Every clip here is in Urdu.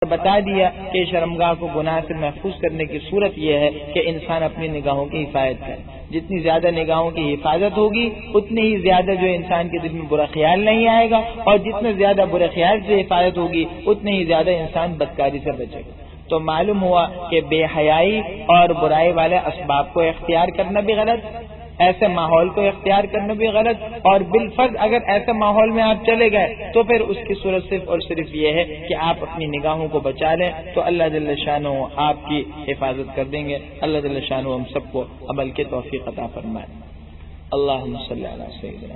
بتا دیا کہ شرمگاہ کو گناہ سے محفوظ کرنے کی صورت یہ ہے کہ انسان اپنی نگاہوں کی حفاظت کرے. جتنی زیادہ نگاہوں کی حفاظت ہوگی اتنی ہی زیادہ جو انسان کے دل میں برا خیال نہیں آئے گا، اور جتنے زیادہ برے خیال سے حفاظت ہوگی اتنی ہی زیادہ انسان بدکاری سے بچے گا. تو معلوم ہوا کہ بے حیائی اور برائی والے اسباب کو اختیار کرنا بھی غلط، ایسے ماحول کو اختیار کرنا بھی غلط، اور بالفرض اگر ایسے ماحول میں آپ چلے گئے تو پھر اس کی صورت صرف اور صرف یہ ہے کہ آپ اپنی نگاہوں کو بچا لیں تو اللہ جل شانہ آپ کی حفاظت کر دیں گے. اللہ جل شانہ ہم سب کو عمل کے توفیق عطا فرمائے. اللہم صلی علی سیدنا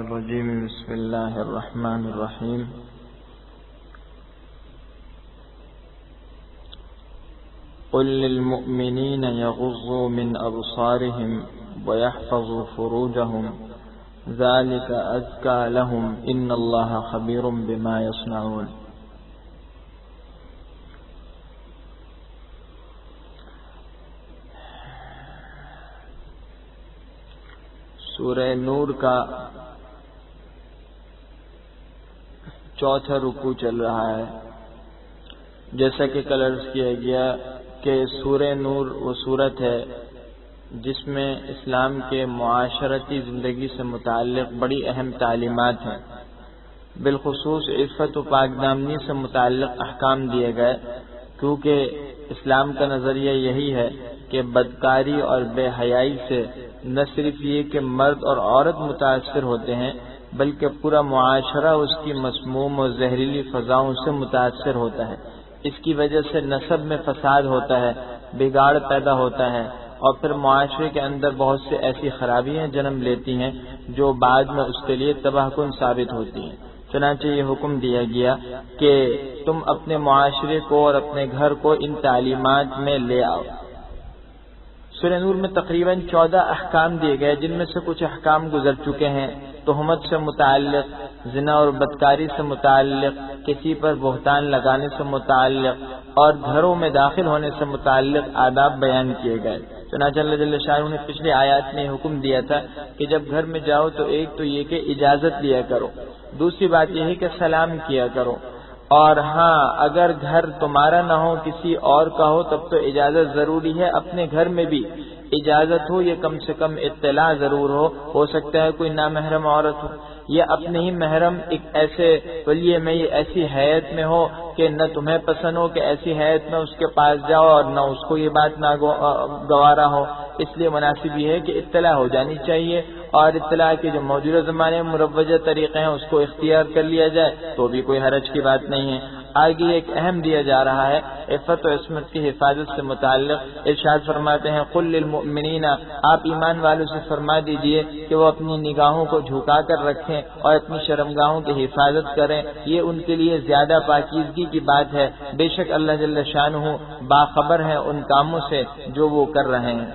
الرجیم. بسم اللہ الرحمن الرحیم. قل للمؤمنین یغضوا من ابصارهم ویحفظوا فروجهم ذلك ازکى لهم ان اللہ خبیر بما یصنعون. سورہ نور کا چوتھا رکوع چل رہا ہے. جیسا کہ کل عرض کیا گیا کہ سورہ نور وہ صورت ہے جس میں اسلام کے معاشرتی زندگی سے متعلق بڑی اہم تعلیمات ہیں. بالخصوص عفت و پاک دامنی سے متعلق احکام دیے گئے، کیونکہ اسلام کا نظریہ یہی ہے کہ بدکاری اور بے حیائی سے نہ صرف یہ کہ مرد اور عورت متاثر ہوتے ہیں بلکہ پورا معاشرہ اس کی مسموم اور زہریلی فضاؤں سے متاثر ہوتا ہے. اس کی وجہ سے نسب میں فساد ہوتا ہے، بگاڑ پیدا ہوتا ہے، اور پھر معاشرے کے اندر بہت سے ایسی خرابیاں جنم لیتی ہیں جو بعد میں اس کے لیے تباہ کن ثابت ہوتی ہیں. چنانچہ یہ حکم دیا گیا کہ تم اپنے معاشرے کو اور اپنے گھر کو ان تعلیمات میں لے آؤ. سورہ نور میں تقریباً 14 احکام دیے گئے، جن میں سے کچھ احکام گزر چکے ہیں. تہمت سے متعلق، زنا اور بدکاری سے متعلق، کسی پر بہتان لگانے سے متعلق اور گھروں میں داخل ہونے سے متعلق آداب بیان کیے گئے. چنانچہ اللہ جل شانہ نے پچھلے آیات میں حکم دیا تھا کہ جب گھر میں جاؤ تو ایک تو یہ کہ اجازت لیا کرو، دوسری بات یہ ہے کہ سلام کیا کرو، اور ہاں اگر گھر تمہارا نہ ہو کسی اور کا ہو تب تو اجازت ضروری ہے. اپنے گھر میں بھی اجازت ہو، یہ کم سے کم اطلاع ضرور ہو سکتا ہے کوئی نامحرم عورت ہو، یا اپنے ہی محرم ایک ایسے ولیے میں یہ ایسی حیت میں ہو کہ نہ تمہیں پسند ہو کہ ایسی حیت میں اس کے پاس جاؤ اور نہ اس کو یہ بات نہ گوارا ہو. اس لیے مناسب یہ ہے کہ اطلاع ہو جانی چاہیے، اور اطلاع کے جو موجودہ زمانے میں مروجہ طریقے ہیں اس کو اختیار کر لیا جائے تو بھی کوئی حرج کی بات نہیں ہے. آگے ایک اہم دیا جا رہا ہے عفت و عصمت کی حفاظت سے متعلق. ارشاد فرماتے ہیں قل للمؤمنین، آپ ایمان والوں سے فرما دیجئے کہ وہ اپنی نگاہوں کو جھکا کر رکھیں اور اپنی شرمگاہوں کی حفاظت کریں، یہ ان کے لیے زیادہ پاکیزگی کی بات ہے. بے شک اللہ جل شانہ باخبر ہے ان کاموں سے جو وہ کر رہے ہیں.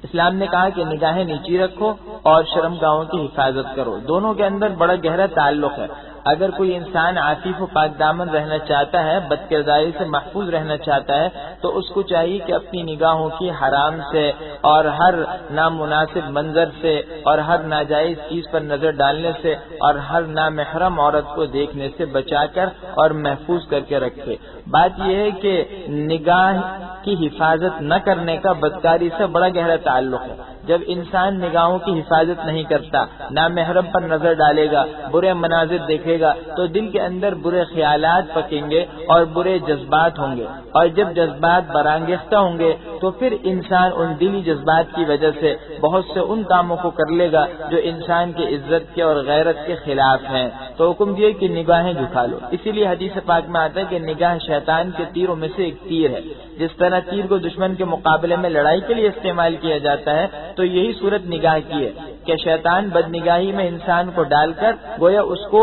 اسلام نے کہا کہ نگاہیں نیچی رکھو اور شرمگاہوں کی حفاظت کرو. دونوں کے اندر بڑا گہرا تعلق ہے. اگر کوئی انسان عفیف و پاک دامن رہنا چاہتا ہے، بد کرداری سے محفوظ رہنا چاہتا ہے، تو اس کو چاہیے کہ اپنی نگاہوں کی حرام سے اور ہر نامناسب منظر سے اور ہر ناجائز چیز پر نظر ڈالنے سے اور ہر نامحرم عورت کو دیکھنے سے بچا کر اور محفوظ کر کے رکھے. بات یہ ہے کہ نگاہ کی حفاظت نہ کرنے کا بدکاری سے بڑا گہرا تعلق ہے. جب انسان نگاہوں کی حفاظت نہیں کرتا، نامحرم پر نظر ڈالے گا، برے مناظر دیکھے گا، تو دل کے اندر برے خیالات پکیں گے اور برے جذبات ہوں گے، اور جب جذبات برانگیختہ ہوں گے تو پھر انسان ان دلی جذبات کی وجہ سے بہت سے ان کاموں کو کر لے گا جو انسان کی عزت کے اور غیرت کے خلاف ہیں. تو حکم دیے کہ نگاہیں جھکا لو. اسی لیے حدیث پاک میں آتا ہے کہ نگاہ شیطان کے تیروں میں سے ایک تیر ہے. جس طرح تیر کو دشمن کے مقابلے میں لڑائی کے لیے استعمال کیا جاتا ہے، تو یہی صورت نگاہ کی ہے کہ شیطان بد نگاہی میں انسان کو ڈال کر گویا اس کو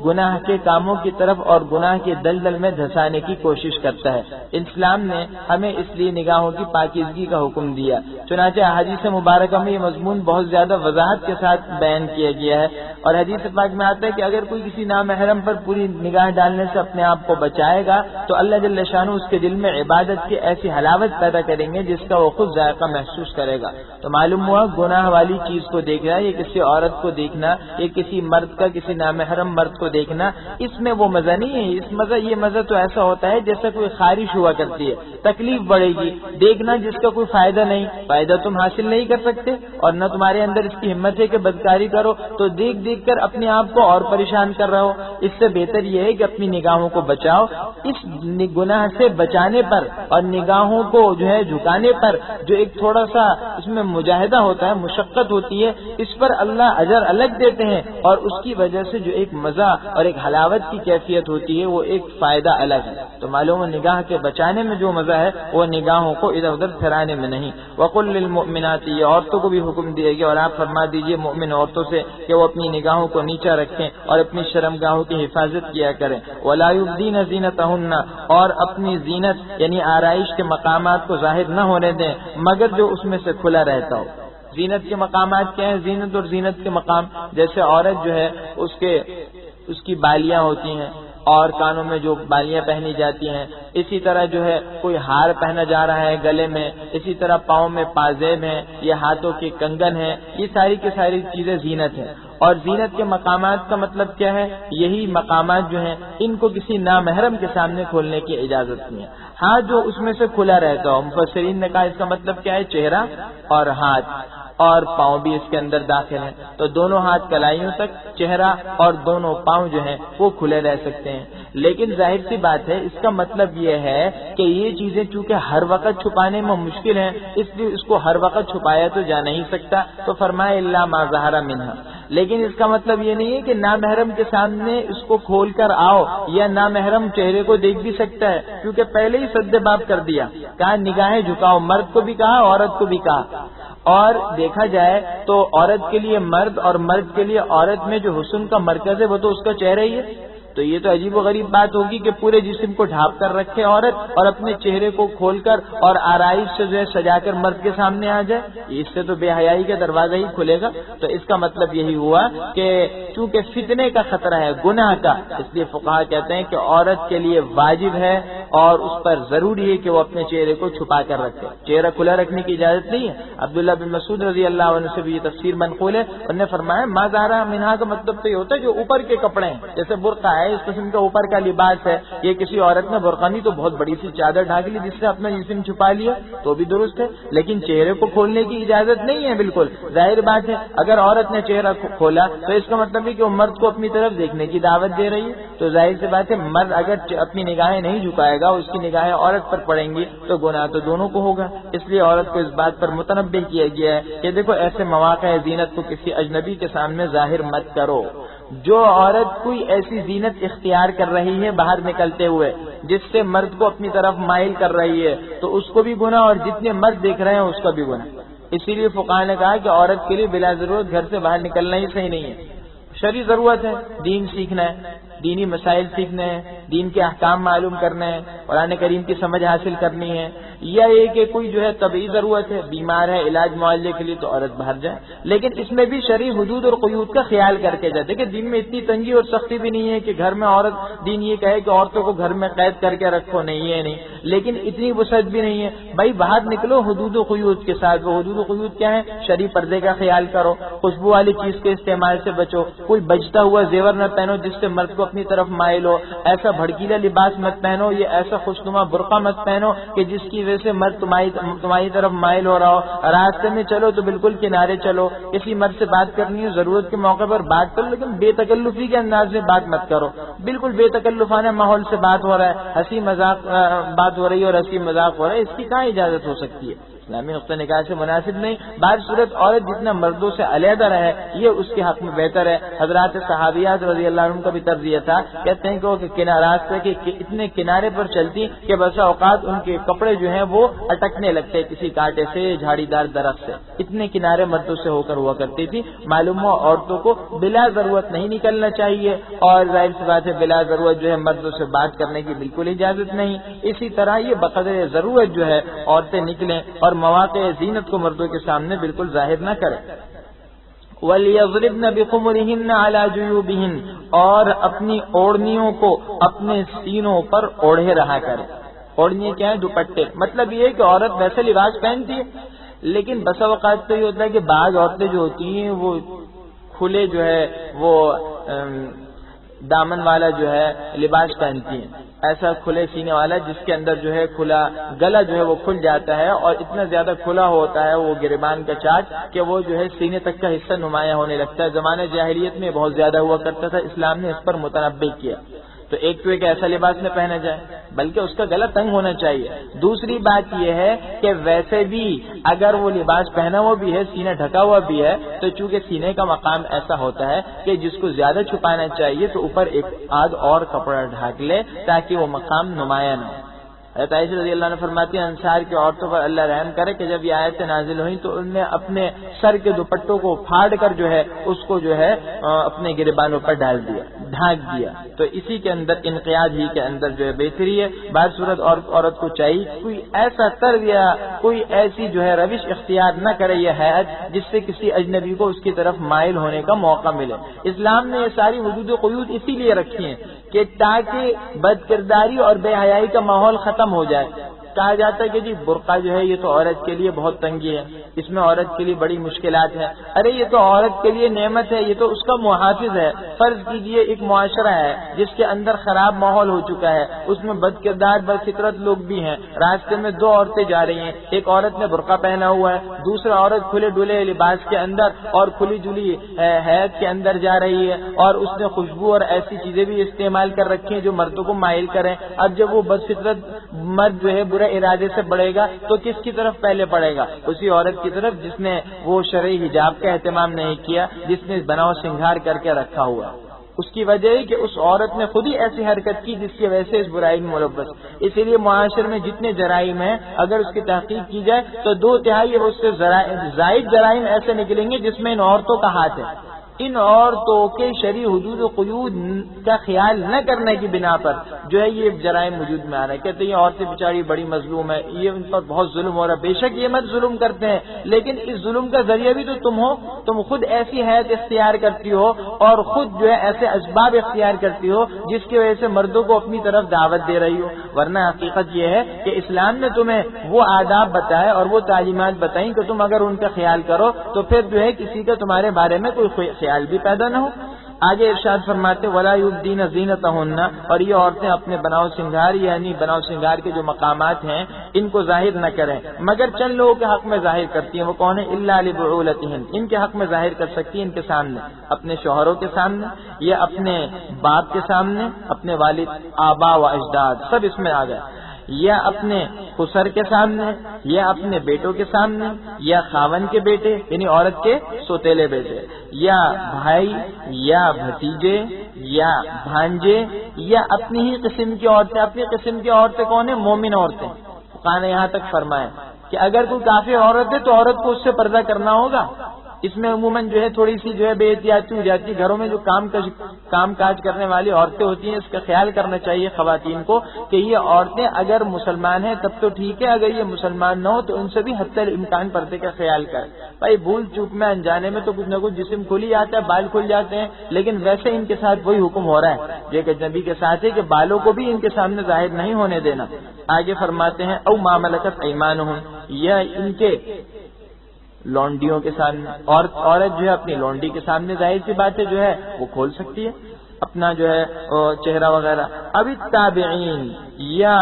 گناہ کے کاموں کی طرف اور گناہ کے دلدل میں دھسانے کی کوشش کرتا ہے. اسلام نے ہمیں اس لیے نگاہوں کی پاکیزگی کا حکم دیا. چنانچہ حدیث مبارکہ میں یہ مضمون بہت زیادہ وضاحت کے ساتھ بیان کیا گیا ہے، اور حدیث پاک میں آتا ہے کہ اگر کوئی کسی نامحرم پر پوری نگاہ ڈالنے سے اپنے آپ کو بچائے گا تو اللہ جل شانہ اس کے دل میں عبادت کی ایسی حلاوت پیدا کریں گے جس کا وہ خود ذائقہ محسوس کرے گا. تو معلوم ہوا گناہ والی چیز کو دیکھ دیکھ رہا ہے، یہ کسی عورت کو دیکھنا، یہ کسی مرد کا کسی نامحرم مرد کو دیکھنا، اس میں وہ مزہ نہیں ہے. یہ مزہ تو ایسا ہوتا ہے جیسا کوئی خارش ہوا کرتی ہے، تکلیف بڑھے گی. دیکھنا جس کا کوئی فائدہ نہیں، فائدہ تم حاصل نہیں کر سکتے اور نہ تمہارے اندر اس کی ہمت ہے کہ بدکاری کرو، تو دیکھ دیکھ کر اپنے آپ کو اور پریشان کر رہے ہو. اس سے بہتر یہ ہے کہ اپنی نگاہوں کو بچاؤ. اس گناہ سے بچانے پر اور نگاہوں کو جو ہے جھکانے پر جو ایک تھوڑا سا اس میں مجاہدہ ہوتا ہے، مشقت ہوتی ہے، اس پر اللہ اجر الگ دیتے ہیں، اور اس کی وجہ سے جو ایک مزہ اور ایک حلاوت کی کیفیت ہوتی ہے وہ ایک فائدہ الگ ہے. تو معلوم نگاہ کے بچانے میں جو مزہ ہے وہ نگاہوں کو ادھر ادھر پھیرانے میں نہیں. وقل للمؤمنات، یہ عورتوں کو بھی حکم دیا گیا اور آپ فرما دیجئے مومن عورتوں سے کہ وہ اپنی نگاہوں کو نیچا رکھیں اور اپنی شرمگاہوں کی حفاظت کیا کریں. ولا یبدین زینتہن، اور اپنی زینت یعنی آرائش کے مقامات کو ظاہر نہ ہونے دیں مگر جو اس میں سے کھلا رہتا ہو. زینت کے مقامات کیا ہیں؟ زینت اور زینت کے مقام جیسے عورت جو ہے اس کی بالیاں ہوتی ہیں اور کانوں میں جو بالیاں پہنی جاتی ہیں، اسی طرح جو ہے کوئی ہار پہنا جا رہا ہے گلے میں، اسی طرح پاؤں میں پازیب ہیں، یہ ہاتھوں کے کنگن ہیں، یہ ساری کی ساری چیزیں زینت ہیں. اور زینت کے مقامات کا مطلب کیا ہے؟ یہی مقامات جو ہیں ان کو کسی نامحرم کے سامنے کھولنے کی اجازت نہیں ہے. ہاں جو اس میں سے کھلا رہتا ہو. مفسرین نے کہا اس کا مطلب کیا ہے؟ چہرہ اور ہاتھ اور پاؤں بھی اس کے اندر داخل ہیں. تو دونوں ہاتھ کلائیوں تک، چہرہ اور دونوں پاؤں جو ہیں وہ کھلے رہ سکتے ہیں. لیکن ظاہر سی بات ہے اس کا مطلب یہ ہے کہ یہ چیزیں چونکہ ہر وقت چھپانے میں مشکل ہیں اس لیے اس کو ہر وقت چھپایا تو جا نہیں سکتا. تو فرمائے الا ما ظہر منہا. لیکن اس کا مطلب یہ نہیں ہے کہ نامحرم کے سامنے اس کو کھول کر آؤ، یا نامحرم چہرے کو دیکھ بھی سکتا ہے کیونکہ پہلے ہی سد باب کر دیا. کہا نگاہیں جھکاؤ، مرد کو بھی کہا عورت کو بھی کہا. اور دیکھا جائے تو عورت کے لیے مرد اور مرد کے لیے عورت میں جو حسن کا مرکز ہے وہ تو اس کا چہرہ ہی ہے. تو یہ تو عجیب و غریب بات ہوگی کہ پورے جسم کو ڈھانپ کر رکھے عورت اور اپنے چہرے کو کھول کر اور آرائش سے جو ہے سجا کر مرد کے سامنے آ جائے. اس سے تو بے حیائی کا دروازہ ہی کھلے گا. تو اس کا مطلب یہی ہوا کہ چونکہ فتنے کا خطرہ ہے، گناہ کا، اس لیے فقہا کہتے ہیں کہ عورت کے لیے واجب ہے اور اس پر ضروری ہے کہ وہ اپنے چہرے کو چھپا کر رکھے. چہرہ کھلا رکھنے کی اجازت نہیں ہے. عبداللہ بن مسعود رضی اللہ عنہ سے بھی یہ تفسیر منقول ہے. انہوں نے فرمایا ما ظہر منہا کا مطلب تو یہ ہوتا ہے جو اوپر کے کپڑے ہیں، جیسے برقع ہے، اس قسم کا اوپر کا لباس ہے. یہ کسی عورت نے برقع نہیں تو بہت بڑی سی چادر ڈھانک لی جس سے اپنا جسم چھپا لیا تو بھی درست ہے، لیکن چہرے کو کھولنے کی اجازت نہیں ہے. بالکل ظاہر بات ہے اگر عورت نے چہرہ کھولا تو اس کا مطلب ہے کہ وہ مرد کو اپنی طرف دیکھنے کی دعوت دے رہی ہے. تو ظاہر سی بات ہے مرد اگر اپنی نگاہیں نہیں جھکائے گا، اس کی نگاہیں عورت پر پڑیں گی تو گناہ تو دونوں کو ہوگا. اس لیے عورت کو اس بات پر متنبہ کیا گیا ہے کہ دیکھو ایسے مواقع زینت کو کسی اجنبی کے سامنے ظاہر مت کرو. جو عورت کوئی ایسی زینت اختیار کر رہی ہے باہر نکلتے ہوئے جس سے مرد کو اپنی طرف مائل کر رہی ہے تو اس کو بھی گناہ اور جتنے مرد دیکھ رہے ہیں اس کا بھی گناہ. اسی لیے فقہا نے کہا کہ عورت کے لیے بلا ضرورت گھر سے باہر نکلنا ہی صحیح نہیں ہے. شرعی ضرورت ہے، دین سیکھنا ہے، دینی مسائل سیکھنے ہیں، دین کے احکام معلوم کرنے ہیں، قرآن کریم کی سمجھ حاصل کرنی ہے، یا یہ کہ کوئی جو ہے طبعی ضرورت ہے، بیمار ہے، علاج معالجے کے لیے تو عورت باہر جائے. لیکن اس میں بھی شرعی حدود اور قیود کا خیال کر کے جاتے کہ دین میں اتنی تنگی اور سختی بھی نہیں ہے کہ گھر میں عورت، دین یہ کہے کہ عورتوں کو گھر میں قید کر کے رکھو، نہیں ہے نہیں، لیکن اتنی وسعت بھی نہیں ہے. بھائی باہر نکلو حدود و قیود کے ساتھ. وہ حدود و قیود کیا ہے؟ شرعی پردے کا خیال کرو، خوشبو والی چیز کے استعمال سے بچو، کوئی بجتا ہوا زیور نہ پہنو جس سے مرد کو اپنی طرف مائل ہو، ایسا بھڑکیلا لباس مت پہنو، یہ ایسا خوشنما برقع مت پہنو کہ جس کی وجہ سے مرد تمہاری طرف مائل ہو رہا ہو. راستے میں چلو تو بالکل کنارے چلو. کسی مرد سے بات کرنی ہے ضرورت کے موقع پر بات کرو، لیکن بے تکلفی کے انداز میں بات مت کرو. بالکل بے تکلفانہ ماحول سے بات ہو رہا ہے، ہنسی مذاق بات ہو رہی ہے اور ہنسی مذاق ہو رہا ہے، اس کی کہاں اجازت ہو سکتی ہے؟ اسلامی نقطہ نگاہ سے مناسب نہیں. بعض صورت عورت جتنا مردوں سے علیحدہ رہے یہ اس کے حق میں بہتر ہے. حضرات صحابیات رضی اللہ عنہ کا بھی طرز یہ تھا، کہتے ہیں کہ وہ راستے کے اتنے کنارے پر چلتی کہ بسا اوقات ان کے کپڑے جو ہیں وہ اٹکنے لگتے کسی کانٹے سے، جھاڑی دار درخت سے. اتنے کنارے مردوں سے ہو کر ہوا کرتی تھی. معلوم ہو عورتوں کو بلا ضرورت نہیں نکلنا چاہیے، اور ظاہر سی بات ہے بلا ضرورت جو ہے مردوں سے بات کرنے کی بالکل اجازت نہیں. اسی طرح یہ بقدر ضرورت جو ہے عورتیں نکلیں اور مواقع زینت کو مردوں کے سامنے بالکل ظاہر نہ کریں. وَلْيَضْرِبْنَ بِخُمُرِهِنَّ عَلَى جُيُوبِهِنَّ، اور اپنی اوڑھنیوں کو اپنے سینوں پر اوڑھے رہا کرے. اوڑھنی کیا ہے؟ دوپٹے. مطلب یہ ہے کہ عورت ویسے لباس پہنتی ہے لیکن بسا اوقات تو یہ ہوتا ہے کہ بعض عورتیں جو ہوتی ہیں وہ کھلے جو ہے وہ دامن والا جو ہے لباس پہنتی ہیں، ایسا کھلے سینے والا جس کے اندر جو ہے کھلا گلا جو ہے وہ کھل جاتا ہے اور اتنا زیادہ کھلا ہوتا ہے وہ گریبان کا چاٹ کہ وہ جو ہے سینے تک کا حصہ نمایاں ہونے لگتا ہے۔ زمانہ جاہلیت میں بہت زیادہ ہوا کرتا تھا، اسلام نے اس پر متنبہ کیا۔ تو ایک تو ایک ایسا لباس نہ پہنا جائے بلکہ اس کا گلا تنگ ہونا چاہیے۔ دوسری بات یہ ہے کہ ویسے بھی اگر وہ لباس پہنا ہوا بھی ہے، سینہ ڈھکا ہوا بھی ہے، تو چونکہ سینے کا مقام ایسا ہوتا ہے کہ جس کو زیادہ چھپانا چاہیے تو اوپر ایک آدھ اور کپڑا ڈھانک لے تاکہ وہ مقام نمایاں نہ ہو۔ حضرت عائشہ رضی اللہ عنہ فرماتی ہیں انصار کی عورتوں پر اللہ رحم کرے کہ جب یہ آیتیں نازل ہوئیں تو ان نے اپنے سر کے دوپٹوں کو پھاڑ کر جو ہے اس کو جو ہے اپنے گریبانوں پر ڈال دیا، ڈھانک دیا۔ تو اسی کے اندر انقیاد ہی کے اندر جو ہے بہتری ہے۔ بعض صورت عورت کو چاہیے کوئی ایسا طرز یا کوئی ایسی جو ہے روش اختیار نہ کرے یہ حیات جس سے کسی اجنبی کو اس کی طرف مائل ہونے کا موقع ملے۔ اسلام نے یہ ساری حدود و قیود اسی لیے رکھی ہیں کہ تاکہ بد کرداری اور بے حیائی کا ماحول ختم ہو جائے۔ کہا جاتا ہے کہ جی برقع جو ہے یہ تو عورت کے لیے بہت تنگی ہے، اس میں عورت کے لیے بڑی مشکلات ہیں۔ ارے یہ تو عورت کے لیے نعمت ہے، یہ تو اس کا محافظ ہے۔ فرض کیجئے ایک معاشرہ ہے جس کے اندر خراب ماحول ہو چکا ہے، اس میں بد کردار بد فطرت لوگ بھی ہیں۔ راستے میں دو عورتیں جا رہی ہیں، ایک عورت نے برقع پہنا ہوا ہے، دوسرا عورت کھلے ڈلے لباس کے اندر اور کھلی جلی حیات کے اندر جا رہی ہے، اور اس نے خوشبو اور ایسی چیزیں بھی استعمال کر رکھی ہیں جو مردوں کو مائل کریں۔ اب جب وہ بد فطرت مرد جو ہے برے ارادے سے بڑھے گا تو کس کی طرف پہلے پڑے گا؟ اسی عورت کی طرف جس نے وہ شرعی حجاب کا اہتمام نہیں کیا، جس نے بناؤ سنگھار کر کے رکھا ہوا۔ اس کی وجہ ہے کہ اس عورت نے خود ہی ایسی حرکت کی جس کی وجہ سے اس برائی میں ملوث۔ اسی لیے معاشرے میں جتنے جرائم ہیں اگر اس کی تحقیق کی جائے تو 2/3 اس سے زائد جرائم ایسے نکلیں گے جس میں ان عورتوں کا ہاتھ ہے۔ ان عورتوں کے شرعی حدود و قیود کا خیال نہ کرنے کی بنا پر جو ہے یہ جرائم وجود میں آ رہا ہے۔ کہتے ہیں یہ عورتیں بیچاری بڑی مظلوم ہے، یہ ان پر بہت ظلم ہو رہا ہے۔ بے شک یہ مت ظلم کرتے ہیں، لیکن اس ظلم کا ذریعہ بھی تو تم ہو۔ تم خود ایسی حیات اختیار کرتی ہو اور خود جو ہے ایسے اسباب اختیار کرتی ہو جس کی وجہ سے مردوں کو اپنی طرف دعوت دے رہی ہو۔ ورنہ حقیقت یہ ہے کہ اسلام نے تمہیں وہ آداب بتائے اور وہ تعلیمات بتائیں کہ تم اگر ان کا خیال کرو تو پھر جو ہے کسی کا تمہارے بارے میں کوئی خیال بھی پیدا نہ ہو۔ آگے ارشاد فرماتے ولا یبدین زینتہن، اور یہ عورتیں اپنے بناؤ سنگھار یعنی بناؤ سنگھار کے جو مقامات ہیں ان کو ظاہر نہ کریں مگر چند لوگوں کے حق میں ظاہر کرتی ہیں۔ وہ کون ہے؟ الا لبعولتہن، ان کے حق میں ظاہر کر سکتی ہیں ان کے سامنے، اپنے شوہروں کے سامنے یا اپنے باپ کے سامنے، اپنے والد آبا و اجداد سب اس میں آ گئے، یا اپنے خسر کے سامنے یا اپنے بیٹوں کے سامنے یا خاون کے بیٹے یعنی عورت کے سوتیلے بیٹے یا بھائی یا بھتیجے یا بھانجے یا اپنی ہی قسم کی عورتیں۔ اپنی قسم کی عورتیں کون ہیں؟ مومن عورتیں۔ فقہاء نے یہاں تک فرمایا کہ اگر کوئی کافر عورت ہے تو عورت کو اس سے پردہ کرنا ہوگا۔ اس میں عموماً جو ہے تھوڑی سی جو ہے بے احتیاطی ہو جاتی ہے، گھروں میں جو کام کاج کرنے والی عورتیں ہوتی ہیں اس کا خیال کرنا چاہیے خواتین کو کہ یہ عورتیں اگر مسلمان ہیں تب تو ٹھیک ہے، اگر یہ مسلمان نہ ہو تو ان سے بھی حتی الامکان پردے کا خیال کریں۔ بھائی بھول چوک میں انجانے میں تو کچھ نہ کچھ جسم کھل ہی جاتا ہے، بال کھل جاتے ہیں، لیکن ویسے ان کے ساتھ وہی حکم ہو رہا ہے جو کہ نبی کے ساتھ ہے کہ بالوں کو بھی ان کے سامنے ظاہر نہیں ہونے دینا۔ آگے فرماتے ہیں او ما ملکت ایمانہم، یا ان کے لونڈیوں کے سامنے، عورت جو ہے اپنی لونڈی کے سامنے ظاہر سی بات ہے جو ہے وہ کھول سکتی ہے اپنا جو ہے چہرہ وغیرہ۔ اب التابعین، یا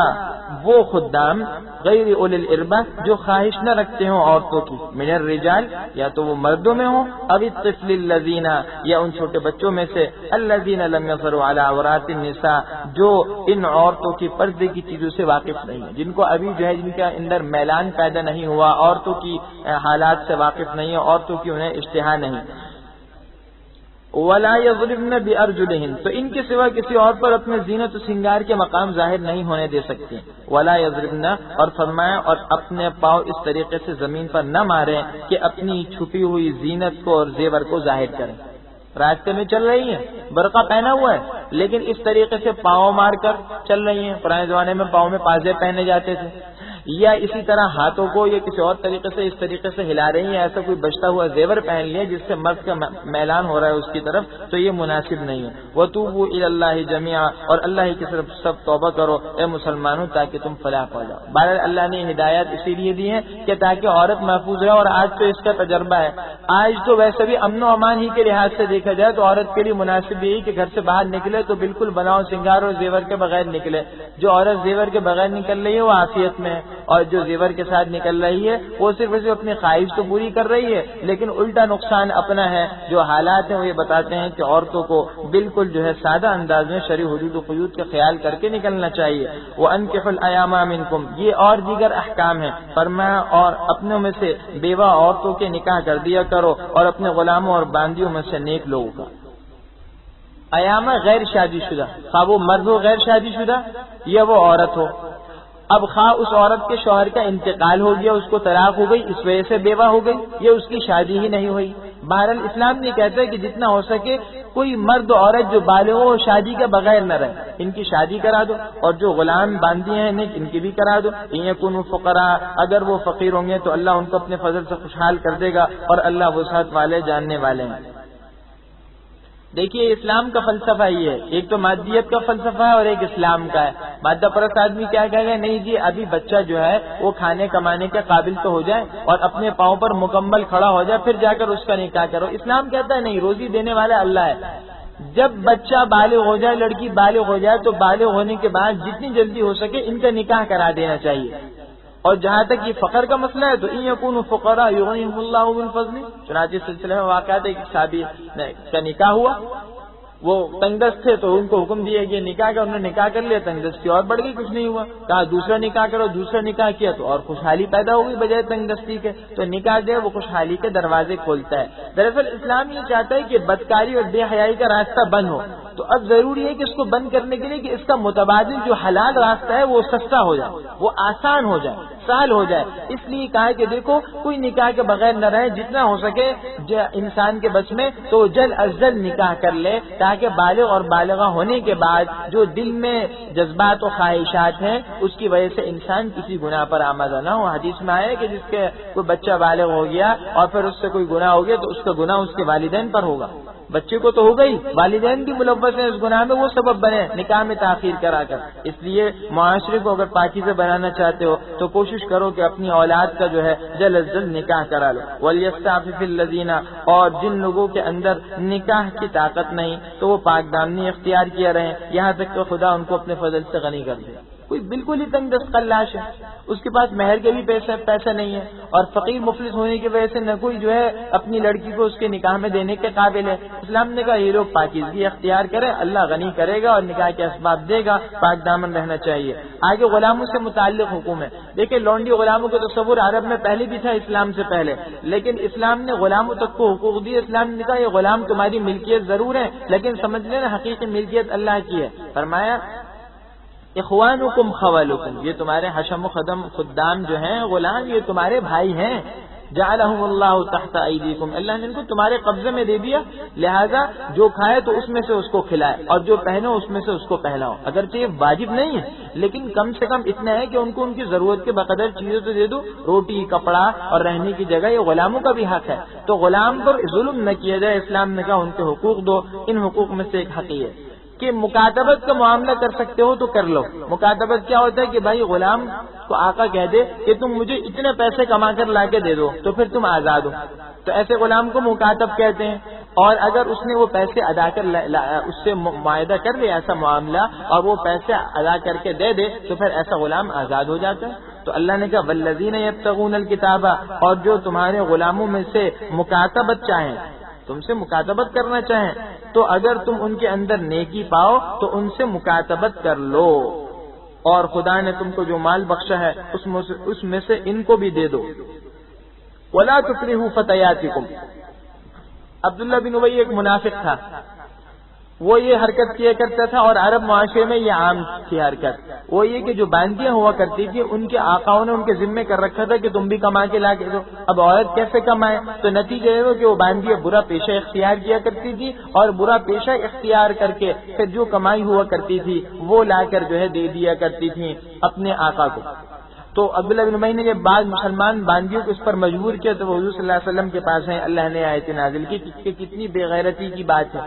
وہ خدام غیر اولی الاربہ جو خواہش نہ رکھتے ہوں عورتوں کی، من الرجال یا تو وہ مردوں میں ہوں، اب الطفل الذین یا ان چھوٹے بچوں میں سے، الذین لم یظہروا علی عورات النساء جو ان عورتوں کی پردے کی چیزوں سے واقف نہیں ہیں، جن کو ابھی جو ہے جن کے اندر میلان پیدا نہیں ہوا، عورتوں کی حالات سے واقف نہیں ہے، عورتوں کی انہیں اشتہا نہیں۔ ولا یضربن بارجلہن، تو ان کے سوا کسی اور پر اپنے زینت و سنگار کے مقام ظاہر نہیں ہونے دے سکتے۔ ولا یضربن، اور فرمایا اور اپنے پاؤں اس طریقے سے زمین پر نہ ماریں کہ اپنی چھپی ہوئی زینت کو اور زیور کو ظاہر کریں۔ راستے میں چل رہی ہیں، برقع پہنا ہوا ہے لیکن اس طریقے سے پاؤں مار کر چل رہی ہیں۔ پرانے زمانے میں پاؤں میں پازے پہنے جاتے تھے، یا اسی طرح ہاتھوں کو یا کسی اور طریقے سے اس طریقے سے ہلا رہی ہیں، ایسا کوئی بچتا ہوا زیور پہن لیا جس سے مرد کا میلان ہو رہا ہے اس کی طرف، تو یہ مناسب نہیں ہے۔ وَتُوبُوا إِلَى اللَّهِ جَمِيعًا، اور اللہ ہی کی طرف سب توبہ کرو اے مسلمانوں تاکہ تم فلاح پا جاؤ۔ بہرحال اللہ نے ہدایات اسی لیے دی ہیں کہ تاکہ عورت محفوظ رہے، اور آج تو اس کا تجربہ ہے۔ آج تو ویسے بھی امن و امان ہی کے لحاظ سے دیکھا جائے تو عورت کے لیے مناسب یہی کہ گھر سے باہر نکلے تو بالکل بناؤ سنگار اور زیور کے بغیر نکلے۔ جو عورت زیور کے بغیر نکل رہی ہے وہ عافیت میں ہے، اور جو زیور کے ساتھ نکل رہی ہے وہ صرف اپنی خواہش تو پوری کر رہی ہے لیکن الٹا نقصان اپنا ہے۔ جو حالات ہیں وہ یہ بتاتے ہیں کہ عورتوں کو بالکل جو ہے سادہ انداز میں شرعی حدود و قیود کا خیال کر کے نکلنا چاہیے۔ وَأَنكِحُوا الْأَيَامَ مِنكُمْ، یہ اور دیگر احکام ہیں۔ فرمایا اور اپنوں میں سے بیوہ عورتوں کے نکاح کر دیا کرو اور اپنے غلاموں اور باندیوں میں سے نیک لوگوں کا۔ ایامہ غیر شادی شدہ، خواہ وہ مرد ہو غیر شادی شدہ یا وہ عورت ہو۔ اب خواہ اس عورت کے شوہر کا انتقال ہو گیا، اس کو طلاق ہو گئی، اس وجہ سے بیوہ ہو گئی، یا اس کی شادی ہی نہیں ہوئی۔ بہرحال اسلام نے کہتا ہے کہ جتنا ہو سکے کوئی مرد عورت جو بالغ ہو شادی کے بغیر نہ رہے، ان کی شادی کرا دو، اور جو غلام باندھی ہیں ان کی بھی کرا دو۔ ان یکونوا فقراء، اگر وہ فقیر ہوں گے تو اللہ ان کو اپنے فضل سے خوشحال کر دے گا، اور اللہ وسعت والے جاننے والے ہیں۔ دیکھیے اسلام کا فلسفہ یہ ہے، ایک تو مادیت کا فلسفہ ہے اور ایک اسلام کا ہے۔ مادہ پرست آدمی کیا کہے گا، نہیں جی ابھی بچہ جو ہے وہ کھانے کمانے کے قابل تو ہو جائے اور اپنے پاؤں پر مکمل کھڑا ہو جائے پھر جا کر اس کا نکاح کرو۔ اسلام کہتا ہے نہیں، روزی دینے والا اللہ ہے۔ جب بچہ بالغ ہو جائے، لڑکی بالغ ہو جائے تو بالغ ہونے کے بعد جتنی جلدی ہو سکے ان کا نکاح کرا دینا چاہیے۔ اور جہاں تک یہ فقر کا مسئلہ ہے تو ان یکونوا فقراء یغنیہم اللہ من فضلہ، چنانچہ اس سلسلے میں واقعات ہے کہ صحابی کا نکاح ہوا، وہ تنگ دست تھے تو ان کو حکم دیا کہ نکاح کا، انہوں نے نکاح کر لیا، تنگ دستی اور بڑھ گئی، کچھ نہیں ہوا، کہا دوسرا نکاح کرو، دوسرا نکاح کیا تو اور خوشحالی پیدا ہو گئی بجائے تنگ دستی کے۔ تو نکاح جو ہے وہ خوشحالی کے دروازے کھولتا ہے۔ دراصل اسلام یہ چاہتا ہے کہ بدکاری اور بے حیائی کا راستہ بند ہو، تو اب ضروری ہے کہ اس کو بند کرنے کے لیے کہ اس کا متبادل جو حلال راستہ ہے وہ سستا ہو جائے، وہ آسان ہو جائے، سہل ہو جائے۔ اس لیے کہا کہ دیکھو کوئی نکاح کے بغیر نہ رہے، جتنا ہو سکے انسان کے بس میں تو جلد از جلد نکاح کر لے، تاکہ بالغ اور بالغہ ہونے کے بعد جو دل میں جذبات و خواہشات ہیں اس کی وجہ سے انسان کسی گناہ پر آمادہ نہ ہو۔ حدیث میں آیا کہ جس کے کوئی بچہ بالغ ہو گیا اور پھر اس سے کوئی گناہ ہو گیا تو اس کا گناہ اس کے والدین پر ہوگا۔ بچے کو تو ہو گئی، والدین بھی ملوث ہیں اس گناہ میں، وہ سبب بنے نکاح میں تاخیر کرا کر۔ اس لیے معاشرے کو اگر پاکیزہ بنانا چاہتے ہو تو کوشش کرو کہ اپنی اولاد کا جو ہے جلد از جلد نکاح کرا لو۔ وَلْيَسْتَعْفِفِ الَّذِينَ، اور جن لوگوں کے اندر نکاح کی طاقت نہیں تو وہ پاک دامنی اختیار کیے رہیں یہاں تک کہ خدا ان کو اپنے فضل سے غنی کر دے۔ کوئی بالکل ہی تنگ دست قلاش ہے، اس کے پاس مہر کے بھی پیسہ نہیں ہے، اور فقیر مفلس ہونے کی وجہ سے نہ کوئی جو ہے اپنی لڑکی کو اس کے نکاح میں دینے کے قابل ہے۔ اسلام نے کہا یہ لوگ پاکیزگی اختیار کریں، اللہ غنی کرے گا اور نکاح کے اسباب دے گا، پاک دامن رہنا چاہیے۔ آگے غلاموں سے متعلق حکم ہے۔ دیکھیں لونڈی غلاموں کا تصور عرب میں پہلے بھی تھا اسلام سے پہلے، لیکن اسلام نے غلاموں تک کو حقوق دیے۔ اسلام نے کہا یہ غلام تمہاری ملکیت ضرور ہے لیکن سمجھ لینا حقیقی ملکیت اللہ کی ہے۔ فرمایا اخوانکم خوالکم، یہ تمہارے حشم و خدام جو ہیں غلام یہ تمہارے بھائی ہیں۔ جعلہم اللہ تحت ایدیکم، اللہ نے ان کو تمہارے قبضے میں دے دیا، لہذا جو کھائے تو اس میں سے اس کو کھلائے اور جو پہنو اس میں سے اس کو پہناؤ۔ اگرچہ یہ واجب نہیں ہے لیکن کم سے کم اتنا ہے کہ ان کو ان کی ضرورت کے بقدر چیزیں تو دے دو، روٹی کپڑا اور رہنے کی جگہ، یہ غلاموں کا بھی حق ہے۔ تو غلام پر ظلم نہ کیا جائے، اسلام نے کہا ان کے حقوق دو۔ ان حقوق میں سے ایک حق ہے کہ مکاتبت کا معاملہ کر سکتے ہو تو کر لو۔ مکاتبت کیا ہوتا ہے کہ بھائی غلام کو آقا کہہ دے کہ تم مجھے اتنے پیسے کما کر لا کے دے دو تو پھر تم آزاد ہو، تو ایسے غلام کو مکاتب کہتے ہیں۔ اور اگر اس نے وہ پیسے ادا کر اس سے معاہدہ کر لیا ایسا معاملہ اور وہ پیسے ادا کر کے دے دے تو پھر ایسا غلام آزاد ہو جاتا ہے۔ تو اللہ نے کہا والذین یبتغون الکتاب، اور جو تمہارے غلاموں میں سے مکاتبت چاہیں، تم سے مکاتبت کرنا چاہیں تو اگر تم ان کے اندر نیکی پاؤ تو ان سے مکاتبت کر لو، اور خدا نے تم کو جو مال بخشا ہے اس میں سے ان کو بھی دے دو۔ وَلَا تُكْرِهُ فَتَيَاتِكُمْ، عبداللہ بن ابی ایک منافق تھا، وہ یہ حرکت کیا کرتا تھا اور عرب معاشرے میں یہ عام تھی حرکت، وہ یہ کہ جو باندیاں ہوا کرتی تھی ان کے آقاؤں نے ان کے ذمے کر رکھا تھا کہ تم بھی کما کے لا کے دو۔ اب عورت کیسے کمائے؟ تو نتیجہ یہ ہو کہ وہ باندیاں برا پیشہ اختیار کیا کرتی تھی اور برا پیشہ اختیار کر کے پھر جو کمائی ہوا کرتی تھی وہ لا کر جو ہے دے دیا کرتی تھی اپنے آقا کو۔ تو عبداللہ بن ابی نے جب بعض مسلمان باندیوں کو اس پر مجبور کیا تو وہ حضور صلی اللہ علیہ وسلم کے پاس ہیں، اللہ نے آیت نازل کی کہ کتنی بے غیرتی کی بات ہے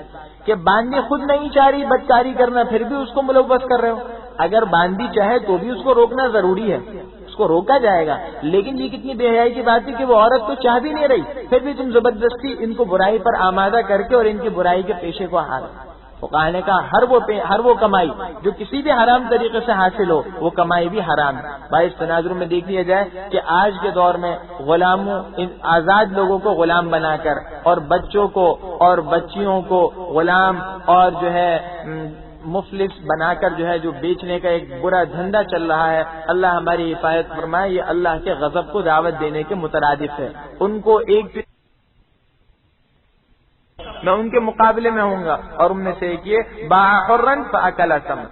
کہ باندی خود نہیں چاہ رہی بدکاری کرنا، پھر بھی اس کو ملوث کر رہے ہو۔ اگر باندی چاہے تو بھی اس کو روکنا ضروری ہے، اس کو روکا جائے گا، لیکن یہ کتنی بے حیائی کی بات ہے کہ وہ عورت تو چاہ بھی نہیں رہی، پھر بھی تم زبردستی ان کو برائی پر آمادہ کر کے اور ان کی برائی کے پیشے کو ہار۔ فقہاء نے کہا ہر وہ کمائی جو کسی بھی حرام طریقے سے حاصل ہو وہ کمائی بھی حرام ہے۔ بھائی اس تناظر میں دیکھ لیا جائے کہ آج کے دور میں غلاموں آزاد لوگوں کو غلام بنا کر اور بچوں کو اور بچیوں کو غلام اور جو ہے مفلس بنا کر جو ہے جو بیچنے کا ایک برا دھندا چل رہا ہے، اللہ ہماری حفاظت فرمائے، یہ اللہ کے غضب کو دعوت دینے کے مترادف ہے۔ ان کو ایک میں ان کے مقابلے میں ہوں گا اور ان میں سے ایک یہ باحرن فاکل ثمن،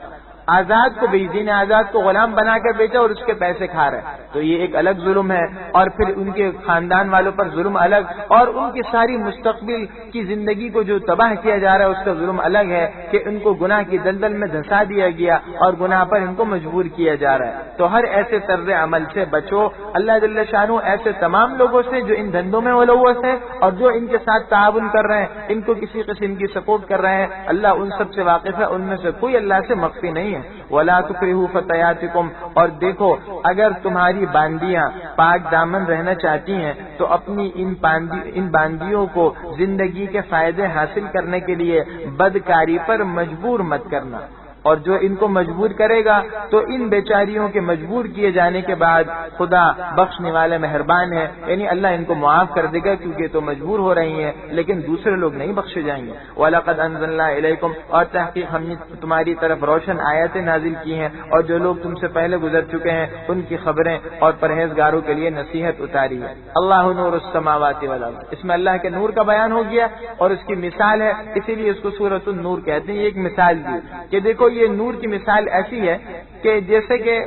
آزاد کو بیچ آزاد کو غلام بنا کر بیچا اور اس کے پیسے کھا رہے، تو یہ ایک الگ ظلم ہے، اور پھر ان کے خاندان والوں پر ظلم الگ، اور ان کی ساری مستقبل کی زندگی کو جو تباہ کیا جا رہا ہے اس کا ظلم الگ ہے کہ ان کو گناہ کی دلدل میں دھسا دیا گیا اور گناہ پر ان کو مجبور کیا جا رہا ہے۔ تو ہر ایسے طرز عمل سے بچو، اللہ جل شانہ ایسے تمام لوگوں سے جو ان دھندوں میں ملوث ہیں اور جو ان کے ساتھ تعاون کر رہے ہیں، ان کو کسی قسم کی سپورٹ کر رہے ہیں، اللہ ان سب سے واقف ہے، ان میں سے کوئی اللہ سے مخفی نہیں ہے۔ وَلَا تُكْرِهُ فَتَيَاتِكُمْ، اور دیکھو اگر تمہاری باندیاں پاک دامن رہنا چاہتی ہیں تو اپنی ان باندیوں کو زندگی کے فائدے حاصل کرنے کے لیے بدکاری پر مجبور مت کرنا، اور جو ان کو مجبور کرے گا تو ان بیچاریوں کے مجبور کیے جانے کے بعد خدا بخشنے والا مہربان ہے، یعنی اللہ ان کو معاف کر دے گا کیونکہ تو مجبور ہو رہی ہیں، لیکن دوسرے لوگ نہیں بخشے جائیں گے۔ وَلَقَدْ أَنزَلْنَا إِلَيْكُمْ، اور تحقیق ہم نے تمہاری طرف روشن آیتیں نازل کی ہیں، اور جو لوگ تم سے پہلے گزر چکے ہیں ان کی خبریں اور پرہیزگاروں کے لیے نصیحت اتاری ہے۔ اللہ نور السماوات والارض، اس میں اللہ کے نور کا بیان ہو گیا اور اس کی مثال ہے، اسی لیے اس کو سورۃ النور کہتے ہیں۔ یہ ایک مثال دی کہ دیکھو یہ نور کی مثال ایسی ہے کہ جیسے کہ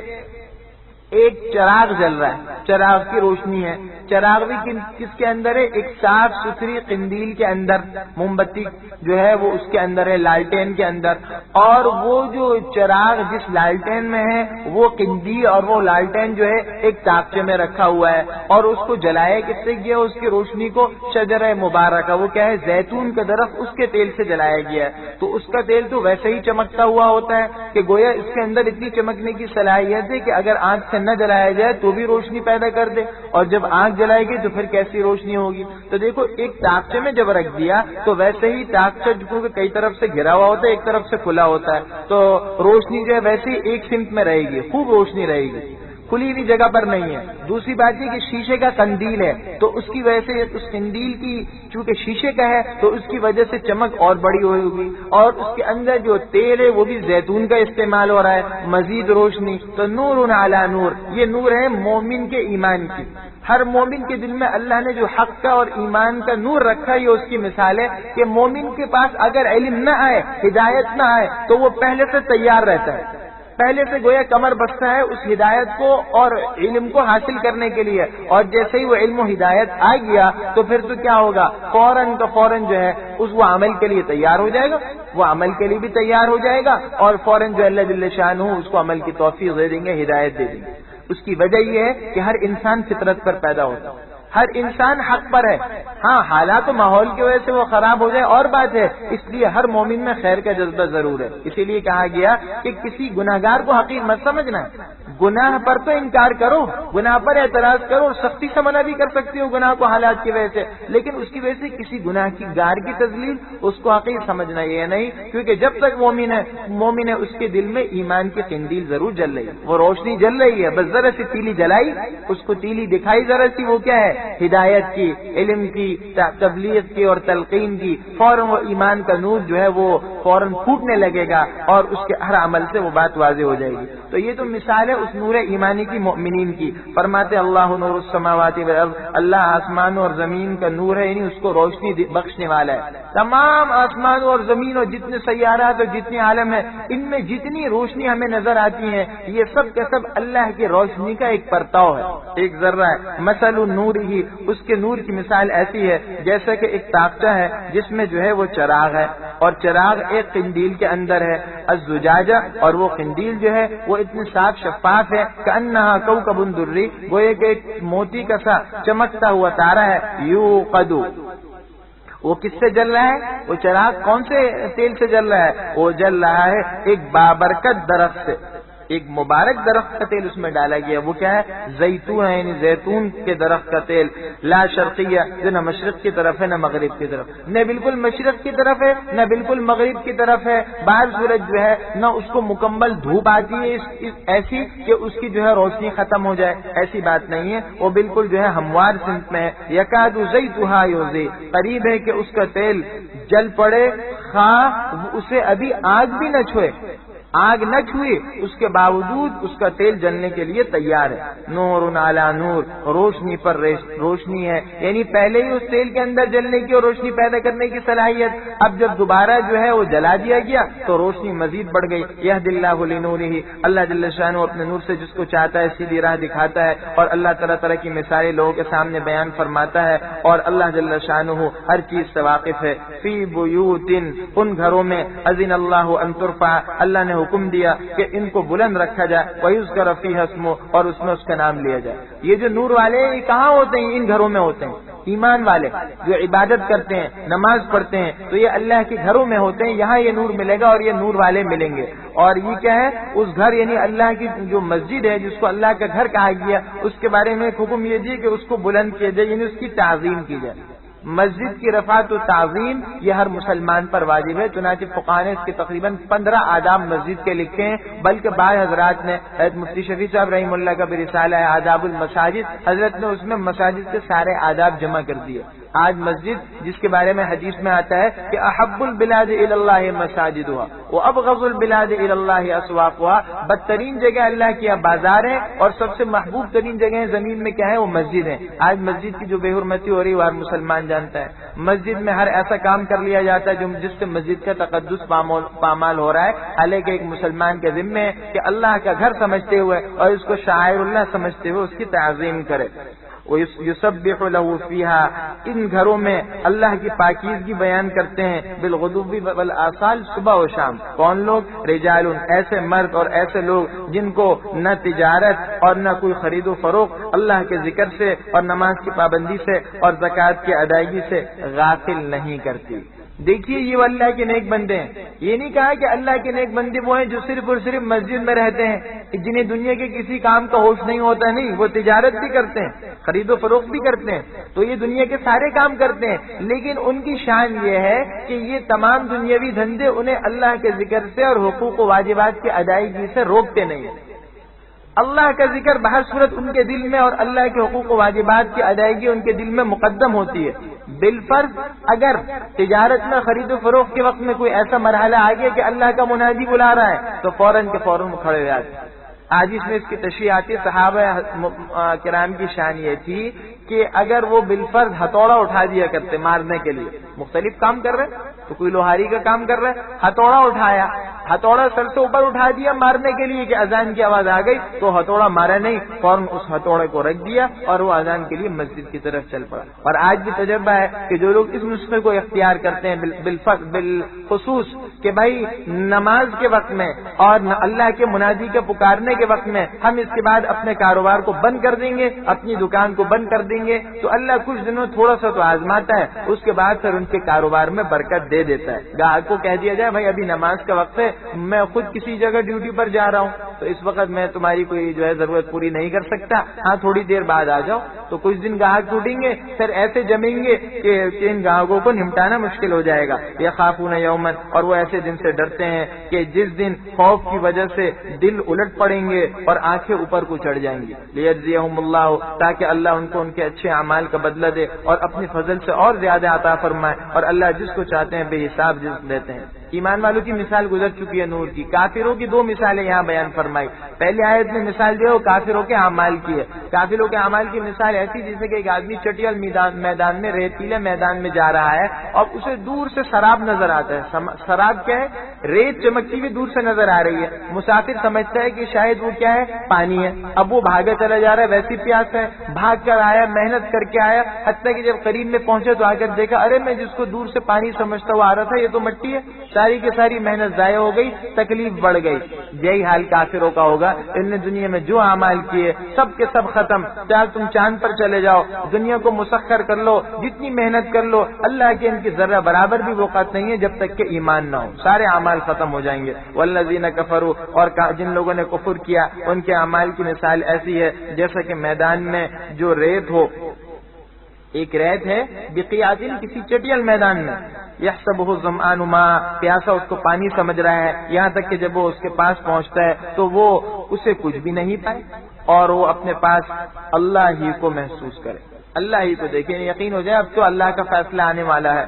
ایک چراغ جل رہا ہے، چراغ کی روشنی ہے، چراغ بھی کس کے اندر ہے؟ ایک صاف ستھری قندیل کے اندر، موم بتی جو ہے وہ اس کے اندر ہے، لالٹین کے اندر، اور وہ جو چراغ جس لالٹین میں ہے وہ قندیل اور وہ لالٹین جو ہے ایک تاقچے میں رکھا ہوا ہے، اور اس کو جلایا کس سے گیا؟ اس کی روشنی کو شجرہ مبارکہ، وہ کیا ہے؟ زیتون کا درخت، اس کے تیل سے جلایا گیا ہے۔ تو اس کا تیل تو ویسے ہی چمکتا ہوا ہوتا ہے کہ گویا اس کے اندر اتنی چمکنے کی صلاحیت ہے کہ اگر آنکھ سے نہ جلایا جائے تو بھی روشنی پیدا کر دے، اور جب آنکھ جلائے گی تو پھر کیسی روشنی ہوگی؟ تو دیکھو ایک تاقچے میں جب رکھ دیا تو ویسے ہی تاقچہ جو کئی طرف سے گھرا ہوا ہوتا ہے، ایک طرف سے کھلا ہوتا ہے، تو روشنی جو ہے ویسے ہی ایک سمت میں رہے گی، خوب روشنی رہے گی، کھلی ہوئی جگہ پر نہیں ہے۔ دوسری بات یہ کہ شیشے کا قندیل ہے تو اس کی وجہ سے اس قندیل کی چونکہ شیشے کا ہے تو اس کی وجہ سے چمک اور بڑی ہوگی، اور اس کے اندر جو تیل ہے وہ بھی زیتون کا استعمال ہو رہا ہے، مزید روشنی۔ تو نور علی نور، یہ نور ہے مومن کے ایمان کی۔ ہر مومن کے دل میں اللہ نے جو حق کا اور ایمان کا نور رکھا ہے، یہ اس کی مثال ہے کہ مومن کے پاس اگر علم نہ آئے، ہدایت نہ آئے تو وہ پہلے سے تیار رہتا ہے، پہلے سے گویا کمر بستہ ہے اس ہدایت کو اور علم کو حاصل کرنے کے لیے، اور جیسے ہی وہ علم و ہدایت آ گیا تو پھر تو کیا ہوگا؟ فوراً کا فوراً جو ہے وہ عمل کے لیے تیار ہو جائے گا، وہ عمل کے لیے بھی تیار ہو جائے گا، اور فوراً جو اللہ جل شانہ اس کو عمل کی توفیق دے دیں گے، ہدایت دے دیں گے۔ اس کی وجہ یہ ہے کہ ہر انسان فطرت پر پیدا ہوتا ہے، ہر انسان حق پر ہے، ہاں حالات و ماحول کی وجہ سے وہ خراب ہو جائے اور بات ہے، اس لیے ہر مومن میں خیر کا جذبہ ضرور ہے۔ اسی لیے کہا گیا کہ کسی گناہگار کو حقیر مت سمجھنا، گناہ پر تو انکار کرو، گناہ پر اعتراض کرو، سختی سے منع بھی کر سکتے ہو گناہ کو حالات کی وجہ سے، لیکن اس کی وجہ سے کسی گناہ کی گار کی تذلیل اس کو حقیر سمجھنا یہ نہیں، کیونکہ جب تک مومن ہے اس کے دل میں ایمان کی قندیل ضرور جل رہی ہے، وہ روشنی جل رہی ہے، بس ذرا سی تیلی جلائی، اس کو تیلی دکھائی ذرا سی، وہ کیا ہے؟ ہدایت کی، علم کی، تبلیغ کی اور تلقین کی، فوراً وہ ایمان کا نور جو ہے وہ فوراً پھوٹنے لگے گا اور اس کے ہر عمل سے وہ بات واضح ہو جائے گی۔ تو یہ تو مثال ہے اس نور ایمانی کی، مؤمنین کی۔ فرماتے اللہ نور السماوات والارض، اللہ آسمان اور زمین کا نور ہے، یعنی اس کو روشنی بخشنے والا ہے۔ تمام آسمان اور زمین اور جتنے سیارات اور جتنے عالم ہیں، ان میں جتنی روشنی ہمیں نظر آتی ہے یہ سب کا سب اللہ کی روشنی کا ایک پرتاؤ ہے، ایک ذرہ ہے۔ مثل نور ہی، اس کے نور کی مثال ایسی ہے جیسا کہ ایک تاقچہ ہے جس میں جو ہے وہ چراغ ہے، اور چراغ ایک قندیل کے اندر ہے، الزجاجہ، اور وہ قندیل جو ہے وہ اتنی صاف شفاف ہے کأنہا کوکب دری، گویا کہ ایک موتی کا سا چمکتا ہوا تارا ہے، یوقد، وہ کس سے جل رہا ہے؟ وہ چراغ کون سے تیل سے جل رہا ہے؟ وہ جل رہا ہے ایک بابرکت درخت سے، ایک مبارک درخت کا تیل اس میں ڈالا گیا، وہ کیا ہے؟ زیتون ہے، یعنی زیتون کے درخت کا تیل، لا شرقیہ، جو نہ مشرق کی طرف ہے نہ مغرب کی طرف، نہ بالکل مشرق کی طرف ہے نہ بالکل مغرب کی طرف ہے، باہر سورج جو ہے نہ اس کو مکمل دھوپ آتی ہے ایسی کہ اس کی جو ہے روشنی ختم ہو جائے، ایسی بات نہیں ہے، وہ بالکل جو ہے ہموار سمت میں ہے، یکاد زیتھا یوزی، قریب ہے کہ اس کا تیل جل پڑے، خواہ اسے ابھی آگ بھی نہ چھوئے، آگ نہ چھوئی، اس کے باوجود اس کا تیل جلنے کے لیے تیار ہے، نور علی نور، روشنی پر روشنی ہے، یعنی پہلے ہی اس تیل کے اندر جلنے کی اور روشنی پیدا کرنے کی صلاحیت، اب جب دوبارہ جو ہے وہ جلا دیا گیا تو روشنی مزید بڑھ گئی، یہد اللہ لنورہ، اللہ جل شانہ اپنے نور سے جس کو چاہتا ہے سیدھی راہ دکھاتا ہے، اور اللہ طرح طرح کی مثالیں لوگوں کے سامنے بیان فرماتا ہے، اور اللہ جل شانہ ہر چیز سے واقف ہے، فی بیوت، ان گھروں میں، اذن اللہ ان ترفع، اللہ نے حکم دیا کہ ان کو بلند رکھا جائے، وَيُذْكَرَ فِيهَا اسْمُهُ، اور اس میں اس کا نام لیا جائے۔ یہ جو نور والے یہ کہاں ہوتے ہیں؟ ان گھروں میں ہوتے ہیں، ایمان والے جو عبادت کرتے ہیں، نماز پڑھتے ہیں، تو یہ اللہ کے گھروں میں ہوتے ہیں، یہاں یہ نور ملے گا اور یہ نور والے ملیں گے۔ اور یہ کیا ہے؟ اس گھر یعنی اللہ کی جو مسجد ہے جس کو اللہ کا گھر کہا گیا، اس کے بارے میں ایک حکم یہ دیا کہ اس کو بلند کیا جائے، یعنی اس کی تعظیم کی جائے۔ مسجد کی رفعت و تعظیم یہ ہر مسلمان پر واجب ہے، چنانچہ فقہاء نے اس کے تقریباً 15 آداب مسجد کے لکھے ہیں، بلکہ بعض حضرات نے، مفتی شفیع صاحب رحمہ اللہ کا بھی رسالہ ہے آداب المساجد، حضرت نے اس میں مساجد کے سارے آداب جمع کر دیے۔ آج مسجد جس کے بارے میں حدیث میں آتا ہے کہ احب البلاد الی اللہ مساجدها وابغض البلاد الی اللہ اسواقها، بدترین جگہ اللہ کی بازار ہے اور سب سے محبوب ترین جگہیں زمین میں کیا ہے؟ وہ مسجد ہیں۔ آج مسجد کی جو بے حرمتی ہو رہی ہے وہ ہر مسلمان جانتا ہے، مسجد میں ہر ایسا کام کر لیا جاتا ہے جس سے مسجد کا تقدس پامال ہو رہا ہے، حالانکہ ایک مسلمان کے ذمہ ہے کہ اللہ کا گھر سمجھتے ہوئے اور اس کو شاعر اللہ سمجھتے ہوئے اس کی تعظیم کرے۔ وَيُسَبِّحُ لَهُ فِيهَا، ان گھروں میں اللہ کی پاکیزگی بیان کرتے ہیں، بالغدو والآصال، صبح و شام۔ کون لوگ؟ رجال، ایسے مرد اور ایسے لوگ جن کو نہ تجارت اور نہ کوئی خرید و فروخت اللہ کے ذکر سے اور نماز کی پابندی سے اور زکوٰۃ کی ادائیگی سے غافل نہیں کرتی۔ دیکھیے یہ وہ اللہ کے نیک بندے ہیں، یہ نہیں کہا کہ اللہ کے نیک بندے وہ ہیں جو صرف اور صرف مسجد میں رہتے ہیں، جنہیں دنیا کے کسی کام کا ہوش نہیں ہوتا، نہیں، وہ تجارت بھی کرتے ہیں، خرید و فروخت بھی کرتے ہیں، تو یہ دنیا کے سارے کام کرتے ہیں، لیکن ان کی شان یہ ہے کہ یہ تمام دنیاوی دھندے انہیں اللہ کے ذکر سے اور حقوق و واجبات کی ادائیگی سے روکتے نہیں ہیں۔ اللہ کا ذکر بہر صورت ان کے دل میں اور اللہ کے حقوق و واجبات کی ادائیگی ان کے دل میں مقدم ہوتی ہے۔ بالفرض اگر تجارت میں خرید و فروخت کے وقت میں کوئی ایسا مرحلہ آ گیا کہ اللہ کا منادی بلا رہا ہے تو فوراً کے فوراً کھڑے ہو جاتے ہیں۔ آج اس میں اس کی تشریح آتی ہے، صحابہ کرام کی شان یہ تھی کہ اگر وہ بالفرض ہتھوڑا اٹھا دیا کرتے مارنے کے لیے، مختلف کام کر رہے تو کوئی لوہاری کا کام کر رہے، ہتھوڑا اٹھایا، ہتھوڑا سر سے اوپر اٹھا دیا مارنے کے لیے کہ اذان کی آواز آ گئی تو ہتھوڑا مارا نہیں، فوراً اس ہتھوڑے کو رکھ دیا اور وہ اذان کے لیے مسجد کی طرف چل پڑا۔ اور آج بھی تجربہ ہے کہ جو لوگ اس نسخے کو اختیار کرتے ہیں بالخصوص کہ بھائی نماز کے وقت میں اور اللہ کے منادی کے پکارنے کے وقت میں ہم اس کے بعد اپنے کاروبار کو بند کر دیں گے، اپنی دکان کو بند کر دیں گے، تو اللہ کچھ دنوں تھوڑا سا تو آزماتا ہے، اس کے بعد پھر ان کے کاروبار میں برکت دے دیتا ہے۔ گاہک کو کہہ دیا جائے بھائی ابھی نماز کا وقت ہے، میں خود کسی جگہ ڈیوٹی پر جا رہا ہوں تو اس وقت میں تمہاری کوئی جو ہے ضرورت پوری نہیں کر سکتا، ہاں تھوڑی دیر بعد آ جاؤ، تو کچھ دن گاہک ٹوٹیں گے، پھر ایسے جمیں گے کہ ان گاہکوں کو نمٹانا مشکل ہو جائے گا۔ یخافون یوما، اور وہ ایسے دن سے ڈرتے ہیں کہ جس دن خوف کی وجہ سے دل الٹ پڑیں گے اور آنکھیں اوپر کو چڑھ جائیں گی۔ لیجزیہم اللہ، تاکہ اللہ ان کو ان کے اچھے اعمال کا بدلہ دے اور اپنی فضل سے اور زیادہ عطا فرمائے، اور اللہ جس کو چاہتے ہیں بے حساب رزق دیتے ہیں۔ ایمان والوں کی مثال گزر چکی ہے نور کی، کافروں کی دو مثالیں یہاں بیان فرمائی۔ پہلی آیت میں مثال جو ہے وہ کافروں کے اعمال کی ہے. کافروں کے اعمال کی مثال ایسی جیسے کہ ایک آدمی چٹیل میدان میں ریتیلے میدان میں جا رہا ہے اور اسے دور سے سراب نظر آتا ہے. سراب کیا ہے؟ ریت چمکتی ہوئی دور سے نظر آ رہی ہے. مسافر سمجھتا ہے کہ شاید وہ کیا ہے؟ پانی ہے. اب وہ بھاگا چلا جا رہا ہے، ویسی پیاس ہے، بھاگ کر آیا، محنت کر کے آیا، حتیٰ کہ جب قریب میں پہنچے تو آ کر دیکھا ارے میں جس کو دور سے پانی سمجھتا ہوا آ رہا تھا یہ تو مٹی ہے. ساری کی ساری محنت ضائع ہو گئی، تکلیف بڑھ گئی. یہی حال کافروں کا ہوگا. ان نے دنیا میں جو اعمال کیے سب کے سب ختم. چاہے تم چاند پر چلے جاؤ، دنیا کو مسخر کر لو، جتنی محنت کر لو، اللہ کے ان کی ذرہ برابر بھی وقت نہیں ہے جب تک کہ ایمان نہ ہو. سارے اعمال ختم ہو جائیں گے. والذین کفروا، اور جن لوگوں نے کفر کیا ان کے اعمال کی مثال ایسی ہے جیسا کہ میدان میں جو ریت ہو. ایک ریت ہے بقیعۃ، کسی چٹیل میدان میں، یحسبہ الظمآن ماء، پیاسا اس کو پانی سمجھ رہا ہے، یہاں تک کہ جب وہ اس کے پاس پہنچتا ہے تو وہ اسے کچھ بھی نہیں پائے اور وہ اپنے پاس اللہ ہی کو محسوس کرے، اللہ ہی کو دیکھیں، یقین ہو جائے اب تو اللہ کا فیصلہ آنے والا ہے.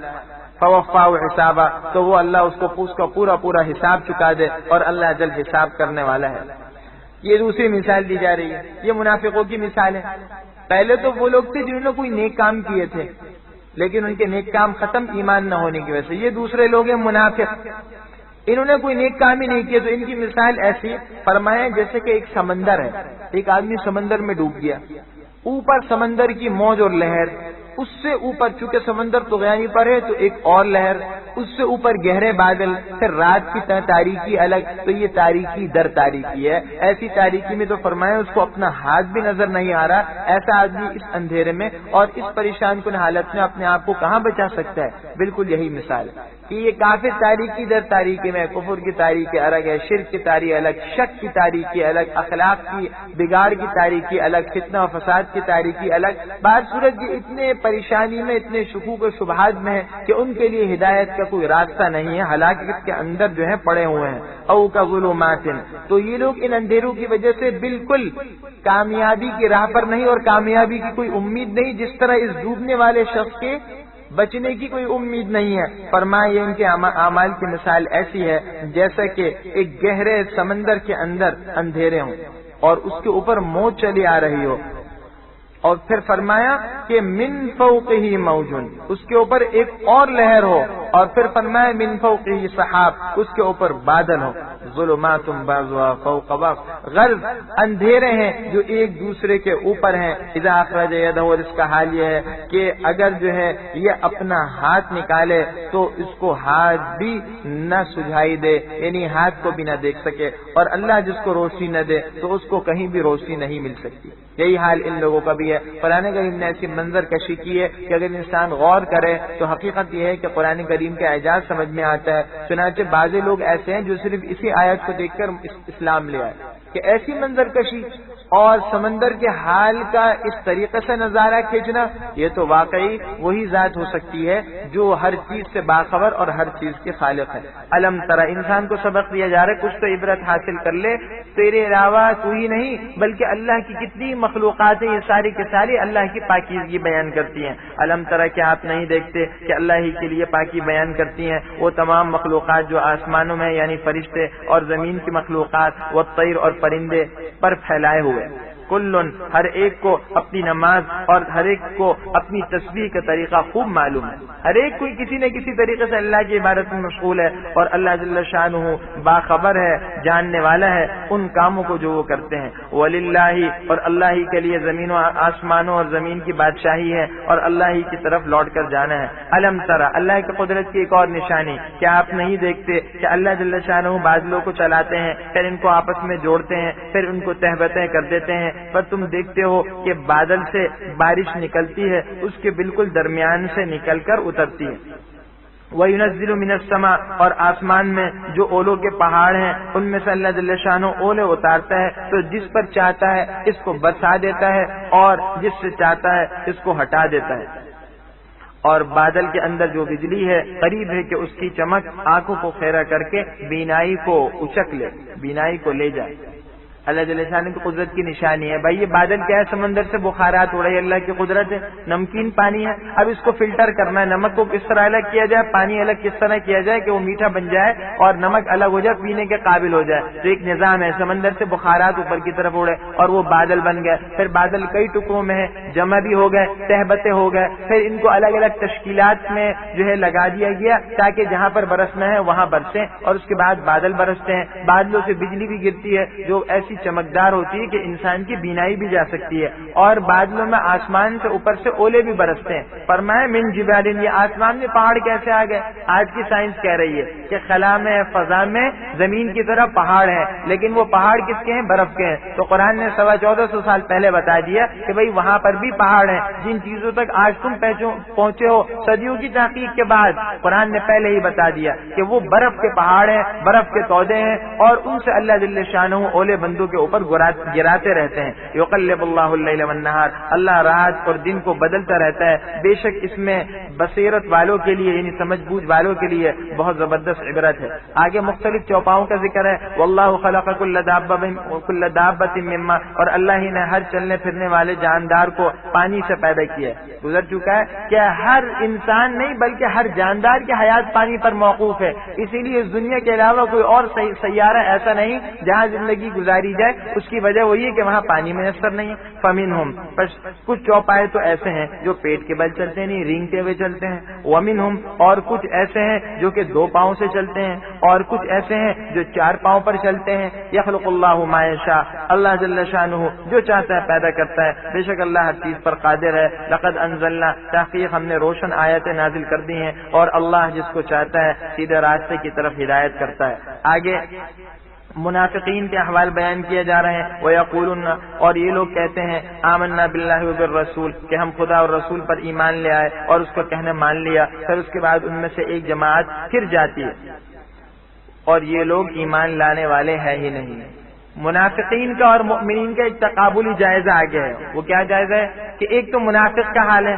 فوفاہ حسابا، تو وہ اللہ اس کو پورا حساب چکا دے اور اللہ جلد حساب کرنے والا ہے. یہ دوسری مثال دی جا رہی ہے. یہ منافقوں کی مثال ہے. پہلے تو وہ لوگ تھے جنہوں نے کوئی نیک کام کیے تھے لیکن ان کے نیک کام ختم ایمان نہ ہونے کی وجہ سے. یہ دوسرے لوگ ہیں منافق، انہوں نے کوئی نیک کام ہی نہیں کیا. تو ان کی مثال ایسی فرمایا جیسے کہ ایک سمندر ہے، ایک آدمی سمندر میں ڈوب گیا، اوپر سمندر کی موج اور لہر، اس سے اوپر چونکہ سمندر تو غیانی پر ہے تو ایک اور لہر، اس سے اوپر گہرے بادل، پھر رات کی تاریکی الگ. تو یہ تاریکی در تاریکی ہے. ایسی تاریکی میں تو فرمایا اس کو اپنا ہاتھ بھی نظر نہیں آ رہا. ایسا آدمی اس اندھیرے میں اور اس پریشان کن حالت میں اپنے آپ کو کہاں بچا سکتا ہے؟ بالکل یہی مثال ہے کہ یہ کافر تاریکی در تاریکی میں، کفر کی تاریکی الگ ہے، شرک کی تاریکی الگ، شک کی تاریکی الگ، اخلاق کی بگاڑ کی تاریکی الگ، فتنہ و فساد کی تاریکی الگ. بعض صورت یہ اتنے پریشانی میں، اتنے شکوک و شبہات میں ہے کہ ان کے لیے ہدایت کا کوئی راستہ نہیں ہے، ہلاکت کے اندر جو ہے پڑے ہوئے ہیں. او کا ظلمات، تو یہ لوگ ان اندھیروں کی وجہ سے بالکل کامیابی کی راہ پر نہیں اور کامیابی کی کوئی امید نہیں، جس طرح اس ڈوبنے والے شخص کے بچنے کی کوئی امید نہیں ہے. فرمایا یہ ان کے اعمال کی مثال ایسی ہے جیسا کہ ایک گہرے سمندر کے اندر اندھیرے ہوں اور اس کے اوپر موج چلی آ رہی ہو. اور پھر فرمایا کہ من فوقہ موجن، اس کے اوپر ایک اور لہر ہو. اور پھر فرمایا من فوقہ سحاب، اس کے اوپر بادل ہو. ظلمات بعضها فوق بعض، غرض اندھیرے ہیں جو ایک دوسرے کے اوپر ہیں. اذا اخرج یدہ، اور اس کا حال یہ ہے کہ اگر جو ہے یہ اپنا ہاتھ نکالے تو اس کو ہاتھ بھی نہ سجھائی دے، یعنی ہاتھ کو بھی نہ دیکھ سکے. اور اللہ جس کو روشنی نہ دے تو اس کو کہیں بھی روشنی نہیں مل سکتی. یہی حال ان لوگوں کا بھی ہے. قرآن کریم نے ایسی منظر کشی کی ہے کہ اگر انسان غور کرے تو حقیقت یہ ہے کہ قرآن کریم کا اعجاز سمجھ میں آتا ہے. چنانچہ بعض لوگ ایسے ہیں جو صرف اسی آیت کو دیکھ کر اسلام لے آئے کہ ایسی منظر کشی اور سمندر کے حال کا اس طریقے سے نظارہ کھینچنا، یہ تو واقعی وہی ذات ہو سکتی ہے جو ہر چیز سے باخبر اور ہر چیز کے خالق ہے. علم ترى، انسان کو سبق دیا جا رہا ہے کچھ تو عبرت حاصل کر لے، تیرے علاوہ تو ہی نہیں بلکہ اللہ کی کتنی مخلوقات ہیں، یہ ساری کے ساری اللہ کی پاکیزگی بیان کرتی ہیں. علم ترى، کیا آپ نہیں دیکھتے کہ اللہ ہی کے لیے پاکی بیان کرتی ہیں وہ تمام مخلوقات جو آسمانوں میں یعنی فرشتے اور زمین کی مخلوقات، والطیر اور پرندے پر پھیلائے ہوئے. کلن، ہر ایک کو اپنی نماز اور ہر ایک کو اپنی تسبیح کا طریقہ خوب معلوم ہے. ہر ایک کوئی کسی نہ کسی طریقے سے اللہ کی عبادت میں مشغول ہے اور اللہ جل شانہ باخبر ہے، جاننے والا ہے ان کاموں کو جو وہ کرتے ہیں. وللہ، اور اللہ ہی کے لیے زمین و آسمانوں اور زمین کی بادشاہی ہے اور اللہ ہی کی طرف لوٹ کر جانا ہے. علم ترى، اللہ کی قدرت کی ایک اور نشانی، کیا آپ نہیں دیکھتے کہ اللہ جل شانہ بادلوں کو چلاتے ہیں، پھر ان کو آپس میں جوڑتے ہیں، پھر ان کو تہبتیں کر دیتے ہیں، پر تم دیکھتے ہو کہ بادل سے بارش نکلتی ہے، اس کے بالکل درمیان سے نکل کر اترتی ہے. وَيُنَزِّلُ مِنَ السَّمَاءِ، اور آسمان میں جو اولوں کے پہاڑ ہیں ان میں سے اللہ جل شانہ اولے اتارتا ہے تو جس پر چاہتا ہے اس کو برسا دیتا ہے اور جس سے چاہتا ہے اس کو ہٹا دیتا ہے. اور بادل کے اندر جو بجلی ہے قریب ہے کہ اس کی چمک آنکھوں کو خیرہ کر کے بینائی کو اچک لے، بینائی کو لے جائے. اللہ جل شانہ کی قدرت کی نشانی ہے. بھائی یہ بادل کیا ہے؟ سمندر سے بخارات ہو رہے ہیں، اللہ کی قدرت ہے. نمکین پانی ہے، اب اس کو فلٹر کرنا ہے. نمک کو کس طرح الگ کیا جائے، پانی الگ کس طرح کیا جائے کہ وہ میٹھا بن جائے اور نمک الگ ہو جائے، پینے کے قابل ہو جائے. تو ایک نظام ہے. سمندر سے بخارات اوپر کی طرف اڑے اور وہ بادل بن گئے. پھر بادل کئی ٹکڑوں میں ہے، جمع بھی ہو گئے، تہبتے ہو گئے. پھر ان کو الگ الگ تشکیلات میں جو ہے لگا دیا گیا تاکہ جہاں پر برسنا ہے وہاں برسیں، اور اس کے بعد بادل برستے ہیں. بادلوں سے بجلی بھی گرتی ہے جو ایسی چمکدار ہوتی ہے کہ انسان کی بینائی بھی جا سکتی ہے. اور بادلوں میں آسمان سے اوپر سے اولے بھی برستے ہیں. فرمایا من جبال، یہ آسمان میں پہاڑ کیسے آ گئے؟ آج کی سائنس کہہ رہی ہے کہ خلا میں فضا میں زمین کی طرح پہاڑ ہیں، لیکن وہ پہاڑ کس کے ہیں؟ برف کے ہیں. تو قرآن نے 1450 سال پہلے بتا دیا کہ بھئی وہاں پر بھی پہاڑ ہیں. جن چیزوں تک آج تم پہنچے ہو صدیوں کی تحقیق کے بعد قرآن نے پہلے ہی بتا دیا کہ وہ برف کے پہاڑ ہیں، برف کے تودے ہیں، اور ان سے اللہ جل شانہ اولے بندوں کے اوپر گراتے رہتے ہیں. یقلب اللہ اللیل والنہار، اللہ رات اور دن کو بدلتا رہتا ہے. بے شک اس میں بصیرت والوں کے لیے یعنی سمجھ بوجھ والوں کے لیے بہت زبردست عبرت ہے. آگے مختلف چوپاؤں کا ذکر ہے. واللہ خلق کل دابۃ مما، اور اللہ ہی نے ہر چلنے پھرنے والے جاندار کو پانی سے پیدا کیا ہے. گزر چکا ہے کہ ہر انسان نہیں بلکہ ہر جاندار کی حیات پانی پر موقوف ہے. اسی لیے اس دنیا کے علاوہ کوئی اور سیارہ ایسا نہیں جہاں زندگی گزاری جائے. اس کی وجہ وہی ہے کہ وہاں پانی میسر نہیں ہے. فمنہم، کچھ چوپائے تو ایسے ہیں جو پیٹ کے بل چلتے ہیں، نہیں رینگتے ہوئے چلتے ہیں. ومنہم، اور کچھ ایسے ہیں جو کہ 2 پاؤں سے چلتے ہیں، اور کچھ ایسے ہیں جو 4 پاؤں پر چلتے ہیں. یخلق اللہ ما یشاء، اللہ جل شانہ جو چاہتا ہے پیدا کرتا ہے. بے شک اللہ ہر چیز پر قادر ہے. لقد انزلنا، تحقیق ہم نے روشن آیتیں نازل کر دی ہیں، اور اللہ جس کو چاہتا ہے سیدھے راستے کی طرف ہدایت کرتا ہے. آگے منافقین کے احوال بیان کیے جا رہے ہیں. وَيَقُولُونَ، اور یہ لوگ کہتے ہیں آمنا باللہ وبالرسول، کہ ہم خدا اور رسول پر ایمان لے آئے اور اس کو کہنے مان لیا. پھر اس کے بعد ان میں سے ایک جماعت پھر جاتی ہے اور یہ لوگ ایمان لانے والے ہیں ہی نہیں. منافقین کا اور مؤمنین کا ایک تقابلی جائزہ آگے ہے. وہ کیا جائزہ ہے کہ ایک تو منافق کا حال ہے،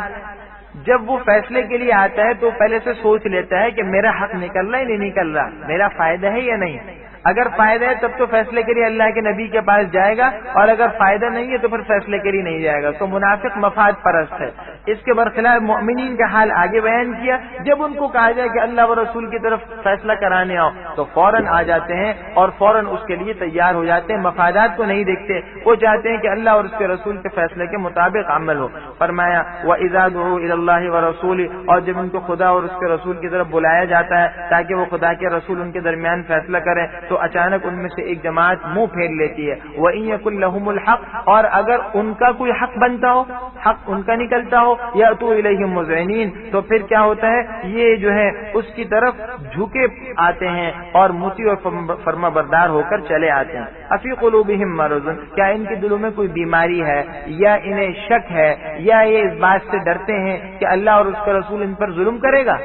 جب وہ فیصلے کے لیے آتا ہے تو پہلے سے سوچ لیتا ہے کہ میرا حق نکل رہا ہے نہیں نکل رہا، میرا فائدہ ہے یا نہیں. اگر فائدہ ہے تب تو فیصلے کے لیے اللہ کے نبی کے پاس جائے گا، اور اگر فائدہ نہیں ہے تو پھر فیصلے کے لیے نہیں جائے گا. تو منافق مفاد پرست ہے. اس کے برخلاف مؤمنین کا حال آگے بیان کیا. جب ان کو کہا جائے کہ اللہ و رسول کی طرف فیصلہ کرانے آؤ تو فوراً آ جاتے ہیں اور فوراً اس کے لیے تیار ہو جاتے ہیں. مفادات کو نہیں دیکھتے، وہ چاہتے ہیں کہ اللہ اور اس کے رسول کے فیصلے کے مطابق عمل ہو. فرمایا وَإِذَا دُعُوا إِلَى اللَّهِ وَرَسُولِهِ، اور جب ان کو خدا اور اس کے رسول کی طرف بلایا جاتا ہے تاکہ وہ خدا کے رسول ان کے درمیان فیصلہ کریں، تو اچانک ان میں سے ایک جماعت منہ پھیر لیتی ہے. وَإِن يَكُن لَهُمُ الْحَقُّ، اور اگر ان کا کوئی حق بنتا ہو، حق ان کا نکلتا ہو، يَأْتُوا إِلَيْهِ مُذْعِنِينَ، تو پھر کیا ہوتا ہے یہ جو ہے اس کی طرف جھکے آتے ہیں اور مطیع اور فرما بردار ہو کر چلے آتے ہیں. أَفِي قُلُوبِهِم مَرَضٌ، کیا ان کے دلوں میں کوئی بیماری ہے یا انہیں شک ہے یا یہ اس بات سے ڈرتے ہیں کہ اللہ اور اس کا رسول ان پر ظلم کرے گا؟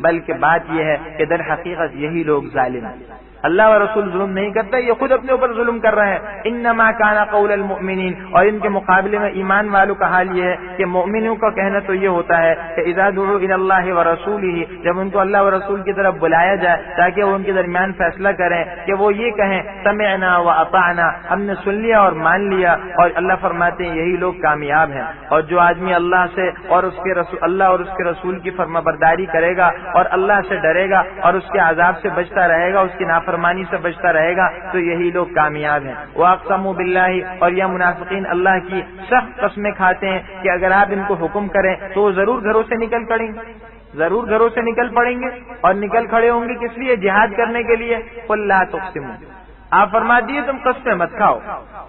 بلکہ بات یہ ہے کہ در حقیقت یہی لوگ ظالم ہیں. اللہ و رسول ظلم نہیں کرتا، یہ خود اپنے اوپر ظلم کر رہے ہیں. انما کان قول المؤمنین، اور ان کے مقابلے میں ایمان والوں کا حال یہ ہے کہ مومنوں کا کہنا تو یہ ہوتا ہے کہ اذا دعوا الی اللہ ورسولہ، جب ان کو اللہ و رسول کی طرف بلایا جائے تاکہ وہ ان کے درمیان فیصلہ کریں کہ وہ یہ کہیں سمعنا واطعنا، ہم نے سن لیا اور مان لیا. اور اللہ فرماتے ہیں یہی لوگ کامیاب ہیں. اور جو آدمی اللہ سے اور اس کے رسول اللہ اور اس کے رسول کی فرما برداری کرے گا اور اللہ سے ڈرے گا اور اس کے عذاب سے بچتا رہے گا، اس کی فرمانی سے بچتا رہے گا، تو یہی لوگ کامیاب ہیں. وَأَقْسَمُوا بِاللَّهِ، اور یہ منافقین اللہ کی سخت قسمیں کھاتے ہیں کہ اگر آپ ان کو حکم کریں تو وہ ضرور گھروں سے نکل پڑیں گے، ضرور گھروں سے نکل پڑیں گے اور نکل کھڑے ہوں گے کس لیے؟ جہاد کرنے کے لیے. قُل لَا تُقْسِمُوا، آپ فرما دیے تم قسمیں مت کھاؤ.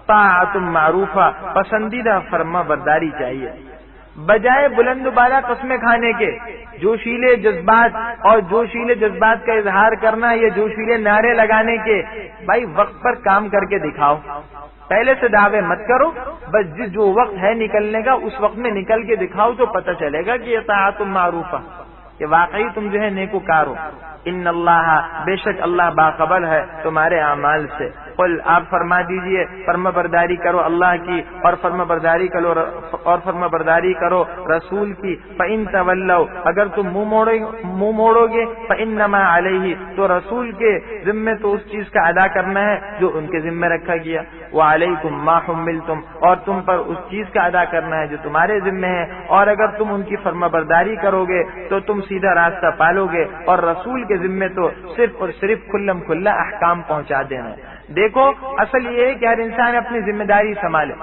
طاعۃ معروفہ، پسندیدہ فرما برداری چاہیے. بجائے بلند و بالا قسمیں کھانے کے جوشیلے جذبات اور جوشیلے جذبات کا اظہار کرنا، یہ جوشیلے نعرے لگانے کے، بھائی وقت پر کام کر کے دکھاؤ. پہلے سے دعوے مت کرو، بس جو وقت ہے نکلنے کا اس وقت میں نکل کے دکھاؤ تو پتہ چلے گا کہ یہ طاعت معروفہ، کہ واقعی تم جو ہے نیکوکار ہو. ان اللہ، بے شک اللہ باخبر ہے تمہارے اعمال سے. قل آپ فرما دیجئے فرما برداری کرو اللہ کی اور فرما برداری کرو رسول کی. فإن تولوا اگر تم منہ موڑو گے فإنما علیہ تو رسول کے ذمے تو اس چیز کا ادا کرنا ہے جو ان کے ذمے رکھا گیا. وعلیکم ما حملتم اور تم پر اس چیز کا ادا کرنا ہے جو تمہارے ذمے ہے. اور اگر تم ان کی فرما برداری کرو گے تو تم سیدھا راستہ پالو گے. اور رسول کے ذمے تو صرف اور صرف کھلم کھلا احکام پہنچا دینا. دیکھو اصل یہ ہے کہ ہر انسان اپنی ذمہ داری سنبھالے.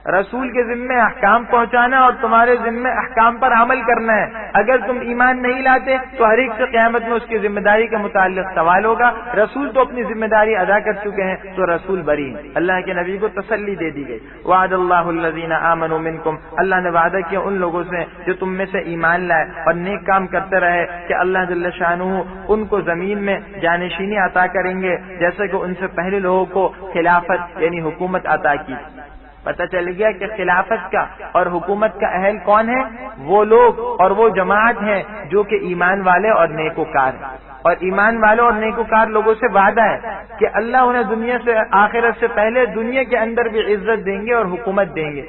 رسول کے ذمے احکام پہنچانا اور تمہارے ذمے احکام پر عمل کرنا ہے. اگر تم ایمان نہیں لاتے تو ہر ایک سے قیامت میں اس کی ذمہ داری کے متعلق سوال ہوگا. رسول تو اپنی ذمہ داری ادا کر چکے ہیں تو رسول بری ہیں. اللہ کے نبی کو تسلی دے دی گئی. وعد اللہ الذین آمنوا منکم اللہ نے وعدہ کیا ان لوگوں سے جو تم میں سے ایمان لائے اور نیک کام کرتے رہے کہ اللہ جل شانہ ان کو زمین میں جانشینی عطا کریں گے جیسے کہ ان سے پہلے لوگوں کو خلافت یعنی حکومت عطا کی. پتہ چل گیا کہ خلافت کا اور حکومت کا اہل کون ہے؟ وہ لوگ اور وہ جماعت ہیں جو کہ ایمان والے اور نیکوکار ہیں. اور ایمان والوں اور نیکوکار لوگوں سے وعدہ ہے کہ اللہ انہیں دنیا سے آخرت سے پہلے دنیا کے اندر بھی عزت دیں گے اور حکومت دیں گے.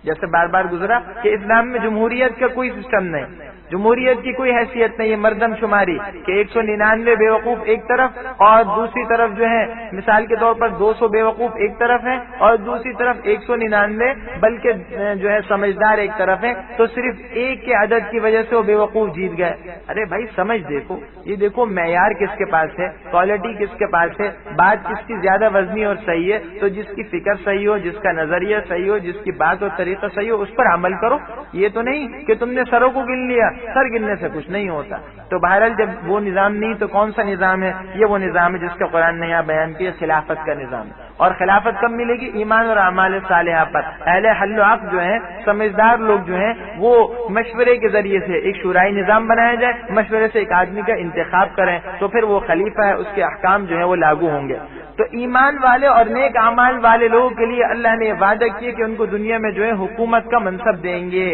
جیسے بار بار گزرا کہ اسلام میں جمہوریت کا کوئی سسٹم نہیں, جمہوریت کی کوئی حیثیت نہیں. یہ مردم شماری کہ 199 بیوقوف ایک طرف اور دوسری طرف جو ہے مثال کے طور پر 200 بیوقوف ایک طرف ہیں اور دوسری طرف 199 بلکہ جو ہے سمجھدار ایک طرف ہیں. تو صرف ایک کے عدد کی وجہ سے وہ بیوقوف جیت گئے. ارے بھائی سمجھ دیکھو, یہ دیکھو معیار کس کے پاس ہے, کوالٹی کس کے پاس ہے, بات کس کی زیادہ وزنی اور صحیح ہے. تو جس کی فکر صحیح ہو, جس کا نظریہ صحیح ہو, جس کی بات اور طریقہ صحیح ہو اس پر عمل کرو. یہ تو نہیں کہ تم نے سروں کو گن لیا, سر گننے سے کچھ نہیں ہوتا. تو بہرحال جب وہ نظام نہیں تو کون سا نظام ہے؟ یہ وہ نظام ہے جس کا قرآن نے یہاں بیان کیا, خلافت کا نظام. اور خلافت کب ملے گی؟ ایمان اور اعمال صالحہ پر. اہل حل و عقد جو ہیں, سمجھدار لوگ جو ہیں, وہ مشورے کے ذریعے سے ایک شورائی نظام بنایا جائے, مشورے سے ایک آدمی کا انتخاب کریں تو پھر وہ خلیفہ ہے, اس کے احکام جو ہیں وہ لاگو ہوں گے. تو ایمان والے اور نیک اعمال والے لوگوں کے لیے اللہ نے یہ وعدہ کیا کہ ان کو دنیا میں جو ہے حکومت کا منصب دیں گے.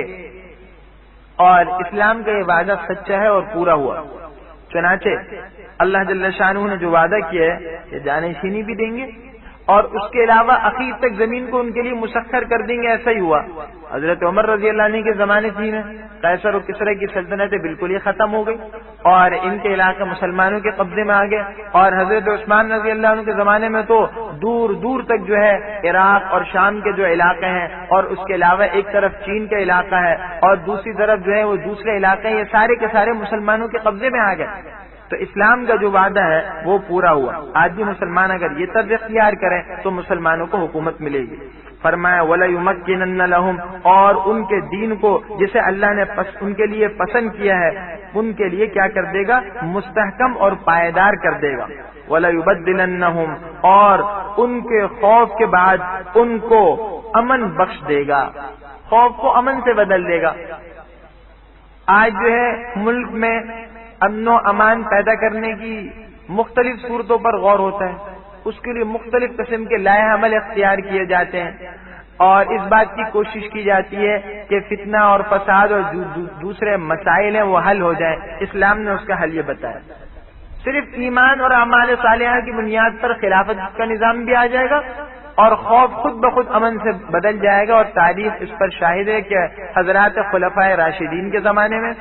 اور اسلام کا یہ وعدہ سچا ہے اور پورا ہوا. چنانچہ اللہ جل شانہ نے جو وعدہ کیا ہے یہ جانشینی بھی دیں گے اور اس کے علاوہ اخیر تک زمین کو ان کے لیے مسخر کر دیں گے. ایسا ہی ہوا. حضرت عمر رضی اللہ عنہ کے زمانے تھی میں قیصر و کسرا کی سلطنتیں بالکل ہی ختم ہو گئی اور ان کے علاقے مسلمانوں کے قبضے میں آ گئے. اور حضرت عثمان رضی اللہ عنہ کے زمانے میں تو دور دور تک جو ہے عراق اور شام کے جو علاقے ہیں اور اس کے علاوہ ایک طرف چین کا علاقہ ہے اور دوسری طرف جو ہے وہ دوسرے علاقے ہیں, یہ سارے کے سارے مسلمانوں کے قبضے میں آ گئے. تو اسلام کا جو وعدہ ہے وہ پورا ہوا. آج بھی مسلمان اگر یہ طرز اختیار کریں تو مسلمانوں کو حکومت ملے گی. فرمایا وَلَيُمَكِّنَنَّ لَهُمْ اور ان کے دین کو جسے اللہ نے ان کے لیے پسند کیا ہے ان کے لیے کیا کر دے گا؟ مستحکم اور پائیدار کر دے گا. وَلَيُبَدِّلَنَّهُمْ اور ان کے خوف کے بعد ان کو امن بخش دے گا, خوف کو امن سے بدل دے گا. آج جو ہے ملک میں امن و امان پیدا کرنے کی مختلف صورتوں پر غور ہوتا ہے, اس کے لیے مختلف قسم کے لائحہ عمل اختیار کیے جاتے ہیں اور اس بات کی کوشش کی جاتی ہے کہ فتنہ اور فساد اور دوسرے مسائل ہیں وہ حل ہو جائیں. اسلام نے اس کا حل یہ بتایا, صرف ایمان اور اعمال صالحہ کی بنیاد پر خلافت کا نظام بھی آ جائے گا اور خوف خود بخود امن سے بدل جائے گا. اور تاریخ اس پر شاہد ہے کہ حضرات خلفائے راشدین کے زمانے میں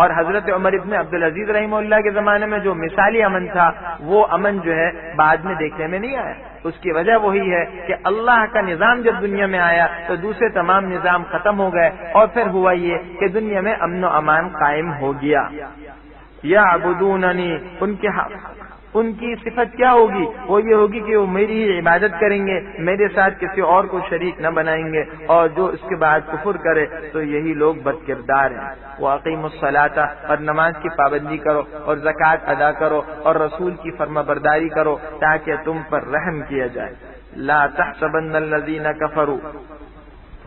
اور حضرت عمر ابن عبدالعزیز رحمہ اللہ کے زمانے میں جو مثالی امن تھا وہ امن جو ہے بعد میں دیکھنے میں نہیں آیا. اس کی وجہ وہی ہے کہ اللہ کا نظام جب دنیا میں آیا تو دوسرے تمام نظام ختم ہو گئے اور پھر ہوا یہ کہ دنیا میں امن و امان قائم ہو گیا. یعبدوننی ان کی صفت کیا ہوگی؟ وہ یہ ہوگی کہ وہ میری ہی عبادت کریں گے, میرے ساتھ کسی اور کو شریک نہ بنائیں گے, اور جو اس کے بعد کفر کرے تو یہی لوگ بد کردار ہیں. وَأَقِیمُوا الصَّلَاةَ اور نماز کی پابندی کرو اور زکوٰۃ ادا کرو اور رسول کی فرما برداری کرو تاکہ تم پر رحم کیا جائے. لَا تَحْسَبَنَّ الَّذِينَ كَفَرُوا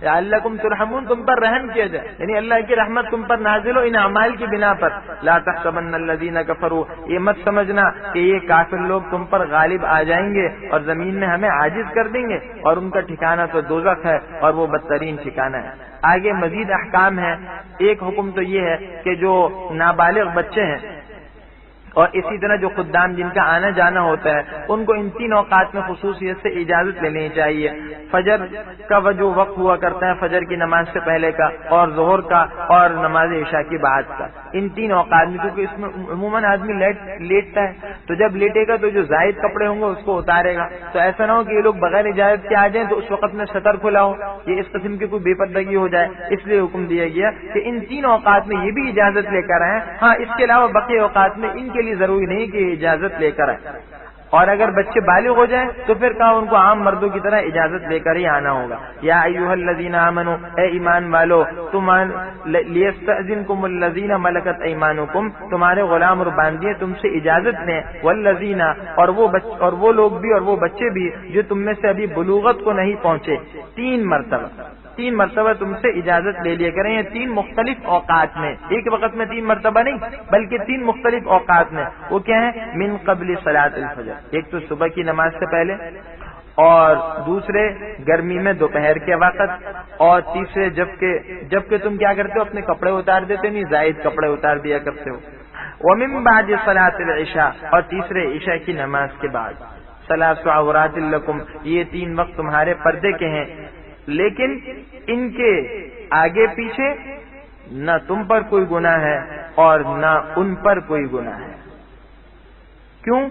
لعلکم ترحمون, تم پر رحم کیا جائے, یعنی اللہ کی رحمت تم پر نازل ہو ان اعمال کی بنا پر. لا تحسبن الذین کفروا یہ مت سمجھنا کہ یہ کافر لوگ تم پر غالب آ جائیں گے اور زمین میں ہمیں عاجز کر دیں گے, اور ان کا ٹھکانہ تو دوزخ ہے اور وہ بدترین ٹھکانہ ہے. آگے مزید احکام ہیں. ایک حکم تو یہ ہے کہ جو نابالغ بچے ہیں اور اسی طرح جو خدام جن کا آنا جانا ہوتا ہے ان کو ان 3 اوقات میں خصوصیت سے اجازت لینی چاہیے. فجر کا جو وقت ہوا کرتا ہے فجر کی نماز سے پہلے کا، اور ظہر کا، اور نماز عشاء کی بعد کا، ان 3 اوقات میں، کیونکہ اس میں عموماً آدمی لیٹتا ہے، تو جب لیٹے گا تو جو زائد کپڑے ہوں گے اس کو اتارے گا. تو ایسا نہ ہو کہ یہ لوگ بغیر اجازت کے آ جائیں تو اس وقت میں سطر کھلا ہو، یہ اس قسم کی کوئی بے پردگی ہو جائے. اس لیے حکم دیا گیا کہ ان 3 اوقات میں یہ بھی اجازت لے کر آئیں. ہاں اس کے علاوہ باقی اوقات میں ان کے لیے ضروری نہیں کہ اجازت لے کر آئے. اور اگر بچے بالغ ہو جائیں تو پھر کہا ان کو عام مردوں کی طرح اجازت لے کر ہی آنا ہوگا. یا ایھا الذین آمنوا، اے ایمان والو، لیستأذنکم الذین ملکت ایمانکم، تمہارے غلام اور باندیاں تم سے اجازت لیں، والذین، اور وہ لوگ بھی اور وہ بچے بھی جو تم میں سے ابھی بلوغت کو نہیں پہنچے. 3 مرتبہ تم سے اجازت لے لیا کریں. یہ 3 مختلف اوقات میں، ایک وقت میں 3 مرتبہ نہیں بلکہ 3 مختلف اوقات میں. وہ کیا ہے؟ من قبل صلاۃ الفجر، ایک تو صبح کی نماز سے پہلے، اور دوسرے گرمی میں دوپہر کے وقت، اور تیسرے جبکہ تم کیا کرتے ہو؟ اپنے کپڑے اتار دیتے، نہیں زائد کپڑے اتار دیا کرتے ہو. ومن بعد صلاۃ العشاء، اور تیسرے عشاء کی نماز کے بعد. ثلاث عورات لکم، یہ 3 وقت تمہارے پردے کے ہیں، لیکن ان کے آگے پیچھے نہ تم پر کوئی گناہ ہے اور نہ ان پر کوئی گناہ ہے. کیوں؟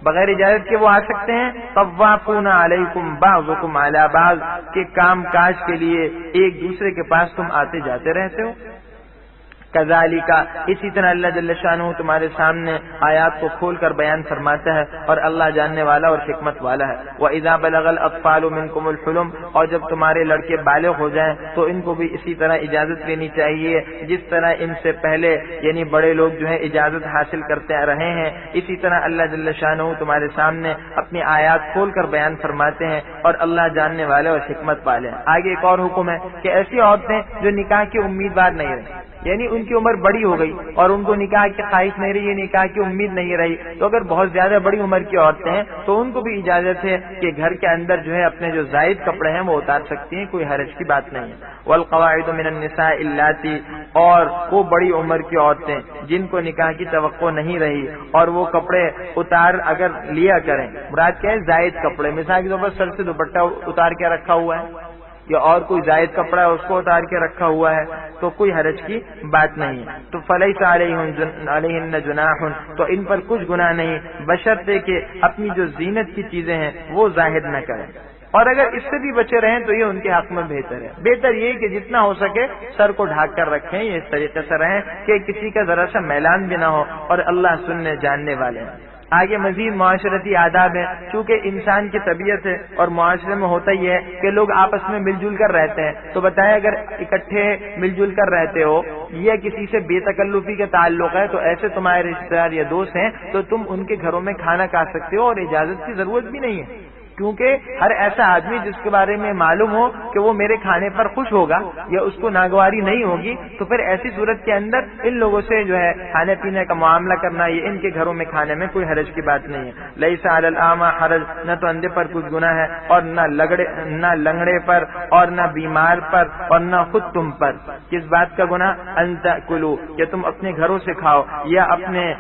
بغیر اجازت کے وہ آ سکتے ہیں. طوافون علیکم بعضکم علی بعض، کے کام کاج کے لیے ایک دوسرے کے پاس تم آتے جاتے رہتے ہو. کذالک، اسی طرح اللہ جل شانہ تمہارے سامنے آیات کو کھول کر بیان فرماتا ہے، اور اللہ جاننے والا اور حکمت والا ہے. وَإِذَا بَلَغَ الْأَطْفَالُ مِنْكُمُ الْحُلُمَ، اور جب تمہارے لڑکے بالغ ہو جائیں تو ان کو بھی اسی طرح اجازت لینی چاہیے جس طرح ان سے پہلے یعنی بڑے لوگ جو ہے اجازت حاصل کرتے رہے ہیں. اسی طرح اللہ جل شانہ تمہارے سامنے اپنی آیات کھول کر بیان فرماتے ہیں، اور اللہ جاننے والے اور حکمت والے ہیں. آگے ایک اور حکم ہے کہ ایسی عورتیں جو نکاح کی امیدوار نہیں رہیں، یعنی ان کی عمر بڑی ہو گئی اور ان کو نکاح کی خواہش نہیں رہی، نکاح کی امید نہیں رہی، تو اگر بہت زیادہ بڑی عمر کی عورتیں ہیں تو ان کو بھی اجازت ہے کہ گھر کے اندر جو ہے اپنے جو زائد کپڑے ہیں وہ اتار سکتی ہیں، کوئی حرج کی بات نہیں ہے. والقواعد من النساء اللاتی، اور وہ بڑی عمر کی عورتیں جن کو نکاح کی توقع نہیں رہی اور وہ کپڑے اتار اگر لیا کریں، مراد کیا ہے؟ زائد کپڑے. مثال کے طور پر سر سے دوپٹہ اتار کے رکھا ہوا ہے یا اور کوئی زائد کپڑا ہے اس کو اتار کے رکھا ہوا ہے تو کوئی حرج کی بات نہیں ہے. تو فلیس علیہن جناح، تو ان پر کچھ گناہ نہیں، بشرطے کہ اپنی جو زینت کی چیزیں ہیں وہ ظاہر نہ کریں. اور اگر اس سے بھی بچے رہیں تو یہ ان کے حق میں بہتر ہے. بہتر یہ کہ جتنا ہو سکے سر کو ڈھانک کر رکھیں، یہ اس طریقے سے رہیں کہ کسی کا ذرا سا میلان بھی نہ ہو، اور اللہ سننے جاننے والے ہیں. آگے مزید معاشرتی آداب ہیں. چونکہ انسان کی طبیعت ہے اور معاشرے میں ہوتا ہی ہے کہ لوگ آپس میں مل جل کر رہتے ہیں، تو بتائیں اگر اکٹھے مل جل کر رہتے ہو یا کسی سے بے تکلفی کے تعلق ہے تو ایسے تمہارے رشتے دار یا دوست ہیں تو تم ان کے گھروں میں کھانا کھا سکتے ہو اور اجازت کی ضرورت بھی نہیں ہے. کیونکہ ہر ایسا آدمی جس کے بارے میں معلوم ہو کہ وہ میرے کھانے پر خوش ہوگا یا اس کو ناگواری نہیں ہوگی، تو پھر ایسی صورت کے اندر ان لوگوں سے جو ہے کھانے پینے کا معاملہ کرنا، یہ ان کے گھروں میں کھانے میں کوئی حرج کی بات نہیں ہے. لیس علی الاعمى حرج، نہ تو اندھے پر کچھ گناہ ہے اور نہ لنگڑے پر اور نہ بیمار پر اور نہ خود تم پر. کس بات کا گناہ؟ ان تاکلوا، کہ تم اپنے گھروں سے کھاؤ یا اپنے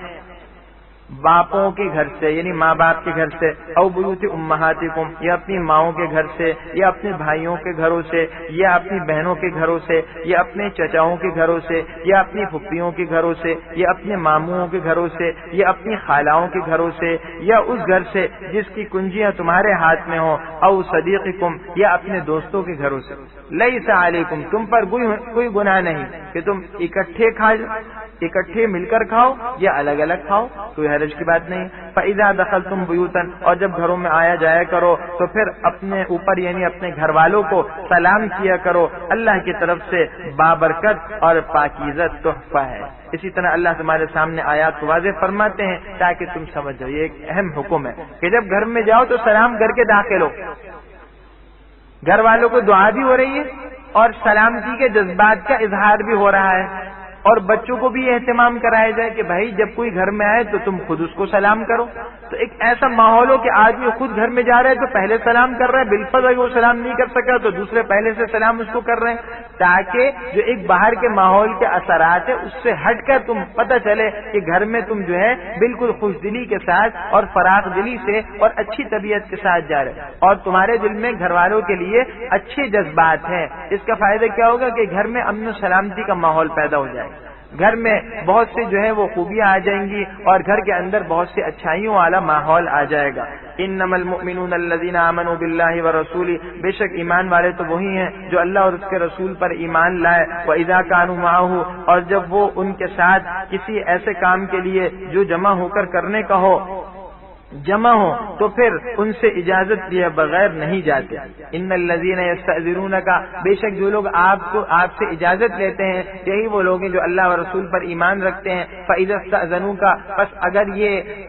باپوں کے گھر سے یعنی ماں باپ کے گھر سے، او بیوت امہاتکم، یا اپنی ماؤں کے گھر سے یا اپنے بھائیوں کے گھروں سے یا اپنی بہنوں کے گھروں سے یا اپنے چچاؤں کے گھروں سے یا اپنی پھپھیوں کے گھروں سے یا اپنے ماموں کے گھروں سے یا اپنی خالاؤں کے گھروں سے یا اس گھر سے جس کی کنجیاں تمہارے ہاتھ میں ہوں، او صدیقکم، یا اپنے دوستوں کے گھروں سے. لیس علیکم، تم پر کوئی گناہ نہیں کہ تم اکٹھے مل کر کھاؤ یا الگ الگ کھاؤ، کوئی حرج کی بات نہیں. فَإِذَا دَخَلْتُمْ بُيُوتًا، اور جب گھروں میں آیا جایا کرو تو پھر اپنے اوپر یعنی اپنے گھر والوں کو سلام کیا کرو، اللہ کی طرف سے بابرکت اور پاکیزہ تحفہ ہے. اسی طرح اللہ تمہارے سامنے آیات کو واضح فرماتے ہیں تاکہ تم سمجھ جاؤ. یہ ایک اہم حکم ہے کہ جب گھر میں جاؤ تو سلام کر کے داخل ہو. گھر والوں کو دعا بھی ہو رہی ہے اور سلامتی کے جذبات کا اظہار بھی ہو رہا ہے. اور بچوں کو بھی اہتمام کرایا جائے کہ بھائی جب کوئی گھر میں آئے تو تم خود اس کو سلام کرو. تو ایک ایسا ماحول ہو کہ آدمی خود گھر میں جا رہا ہے تو پہلے سلام کر رہا ہے، بالفرض اگر وہ سلام نہیں کر سکا تو دوسرے پہلے سے سلام اس کو کر رہے ہیں، تاکہ جو ایک باہر کے ماحول کے اثرات ہیں اس سے ہٹ کر تم پتہ چلے کہ گھر میں تم جو ہے بالکل خوش دلی کے ساتھ اور فراخ دلی سے اور اچھی طبیعت کے ساتھ جا رہے اور تمہارے دل میں گھر والوں کے لیے اچھے جذبات ہیں. اس کا فائدہ کیا ہوگا کہ گھر میں امن و سلامتی کا ماحول پیدا ہو جائے گا، گھر میں بہت سے جو ہے وہ خوبیاں آ جائیں گی اور گھر کے اندر بہت سی اچھائیوں والا ماحول آ جائے گا. انما المؤمنون الذين آمنوا بالله ورسوله، بے شک ایمان والے تو وہی ہیں جو اللہ اور اس کے رسول پر ایمان لائے. واذا كانوا معه، اور جب وہ ان کے ساتھ کسی ایسے کام کے لیے جو جمع ہو کر کرنے کا ہو جمع ہو تو پھر ان سے اجازت لیے بغیر نہیں جاتے. ان الذين يستأذنونك، بے شک جو لوگ آپ سے اجازت لیتے ہیں یہی وہ لوگ ہیں جو اللہ و رسول پر ایمان رکھتے ہیں. فإذا استأذنوك، بس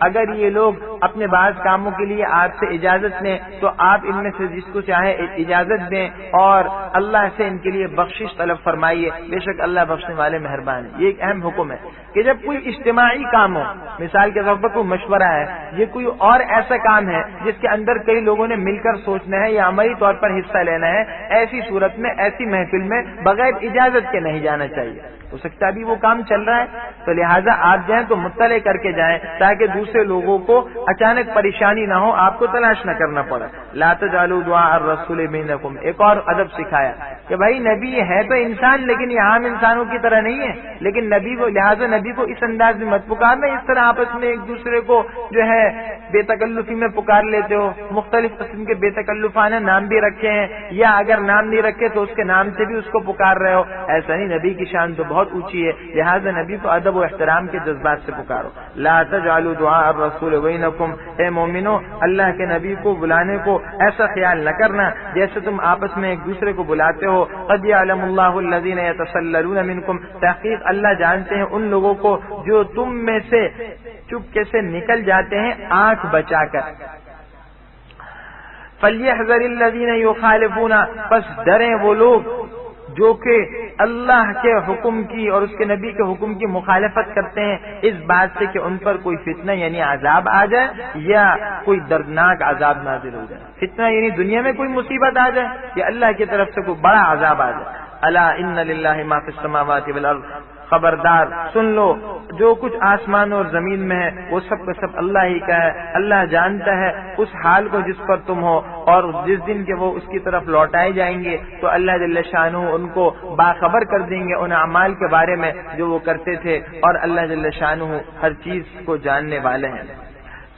اگر یہ لوگ اپنے بعض کاموں کے لیے آپ سے اجازت لیں تو آپ ان میں سے جس کو چاہے اجازت دیں اور اللہ سے ان کے لیے بخشش طلب فرمائیے، بے شک اللہ بخشنے والے مہربان ہے. یہ ایک اہم حکم ہے کہ جب کوئی اجتماعی کام ہو، مثال کے طور پر کوئی مشورہ ہے، یہ کوئی اور ایسا کام ہے جس کے اندر کئی لوگوں نے مل کر سوچنا ہے یا عملی طور پر حصہ لینا ہے، ایسی صورت میں ایسی محفل میں بغیر اجازت کے نہیں جانا چاہیے. ہو سکتا ہے ابھی وہ کام چل رہا ہے تو لہٰذا آپ جائیں تو مطلع کر کے جائیں تاکہ دوسرے لوگوں کو اچانک پریشانی نہ ہو، آپ کو تلاش نہ کرنا پڑے. لا تجعلوا دعاء الرسول بینکم، ایک اور ادب سکھایا کہ بھائی نبی ہے تو انسان لیکن یہ عام انسانوں کی طرح نہیں ہے، لیکن نبی کو لہٰذا نبی کو اس انداز میں مت پکارنا اس طرح آپس میں ایک دوسرے کو جو ہے بے تکلفی میں پکار لیتے ہو. مختلف قسم کے بے تکلفانہ نام بھی رکھے ہیں یا اگر نام نہیں رکھے تو اس کے نام سے بھی اس کو پکار رہے ہو، ایسا نہیں. نبی کی شان تو بہت اونچی ہے، لہٰذا نبی کو ادب و احترام کے جذبات سے پکارو. لا تجعلوا دعاء الرسول بینکم، اے مومنو اللہ کے نبی کو بلانے کو ایسا خیال نہ کرنا جیسے تم آپس میں ایک دوسرے کو بلاتے ہو. قد یعلم اللہ الذین یتسللون منکم، تحقیق اللہ جانتے ہیں ان لوگوں کو جو تم میں سے چپکے سے نکل جاتے ہیں آنکھ بچا کر. فَلْيَحْذَرِ الَّذِينَ يُخَالِفُونَ، پس ڈریں وہ لوگ جو کہ اللہ کے حکم کی اور اس کے نبی کے حکم کی مخالفت کرتے ہیں اس بات سے کہ ان پر کوئی فتنہ یعنی عذاب آ جائے یا کوئی دردناک عذاب نازل ہو جائے. فتنہ یعنی دنیا میں کوئی مصیبت آ جائے یا اللہ کی طرف سے کوئی بڑا عذاب آ جائے. الا ان للہ ما فی السماوات والارض، خبردار سن لو جو کچھ آسمان اور زمین میں ہے وہ سب کا سب اللہ ہی کا ہے. اللہ جانتا ہے اس حال کو جس پر تم ہو اور جس دن کے وہ اس کی طرف لوٹائے جائیں گے تو اللہ جل شانہ ان کو باخبر کر دیں گے ان اعمال کے بارے میں جو وہ کرتے تھے، اور اللہ جل شانہ ہر چیز کو جاننے والے ہیں.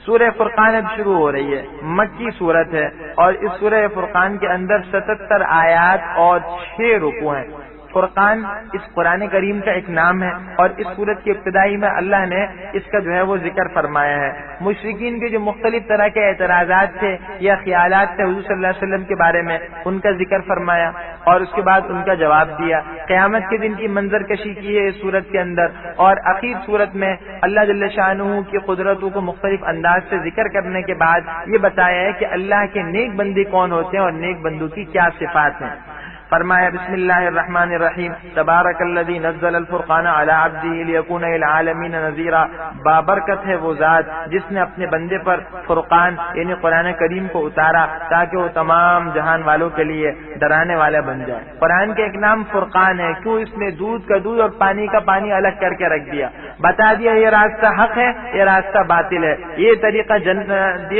سورہ فرقان اب شروع ہو رہی ہے، مکی سورت ہے اور اس سورہ فرقان کے اندر 77 آیات اور 6 رکوع ہیں. فرقان اس قرآن کریم کا ایک نام ہے اور اس سورت کی ابتدائی میں اللہ نے اس کا جو ہے وہ ذکر فرمایا ہے. مشرکین کے جو مختلف طرح کے اعتراضات تھے یا خیالات تھے حضور صلی اللہ علیہ وسلم کے بارے میں ان کا ذکر فرمایا اور اس کے بعد ان کا جواب دیا. قیامت کے دن کی منظر کشی کی ہے اس سورت کے اندر اور اخیر سورت میں اللہ جل شانہ کی قدرتوں کو مختلف انداز سے ذکر کرنے کے بعد یہ بتایا ہے کہ اللہ کے نیک بندے کون ہوتے ہیں اور نیک بندوں کی کیا صفات ہیں. فرمایا بسم اللہ الرحمن الرحیم تبارک الذی نزل الفرقان علی عبدہ لیکون للعالمین نذیرا، بابرکت ہے وہ ذات جس نے اپنے بندے پر فرقان یعنی قرآن کریم کو اتارا تاکہ وہ تمام جہان والوں کے لیے ڈرانے والا بن جائے. قرآن کے ایک نام فرقان ہے، کیوں اس نے دودھ کا دودھ اور پانی کا پانی الگ کر کے رکھ دیا، بتا دیا یہ راستہ حق ہے یہ راستہ باطل ہے، یہ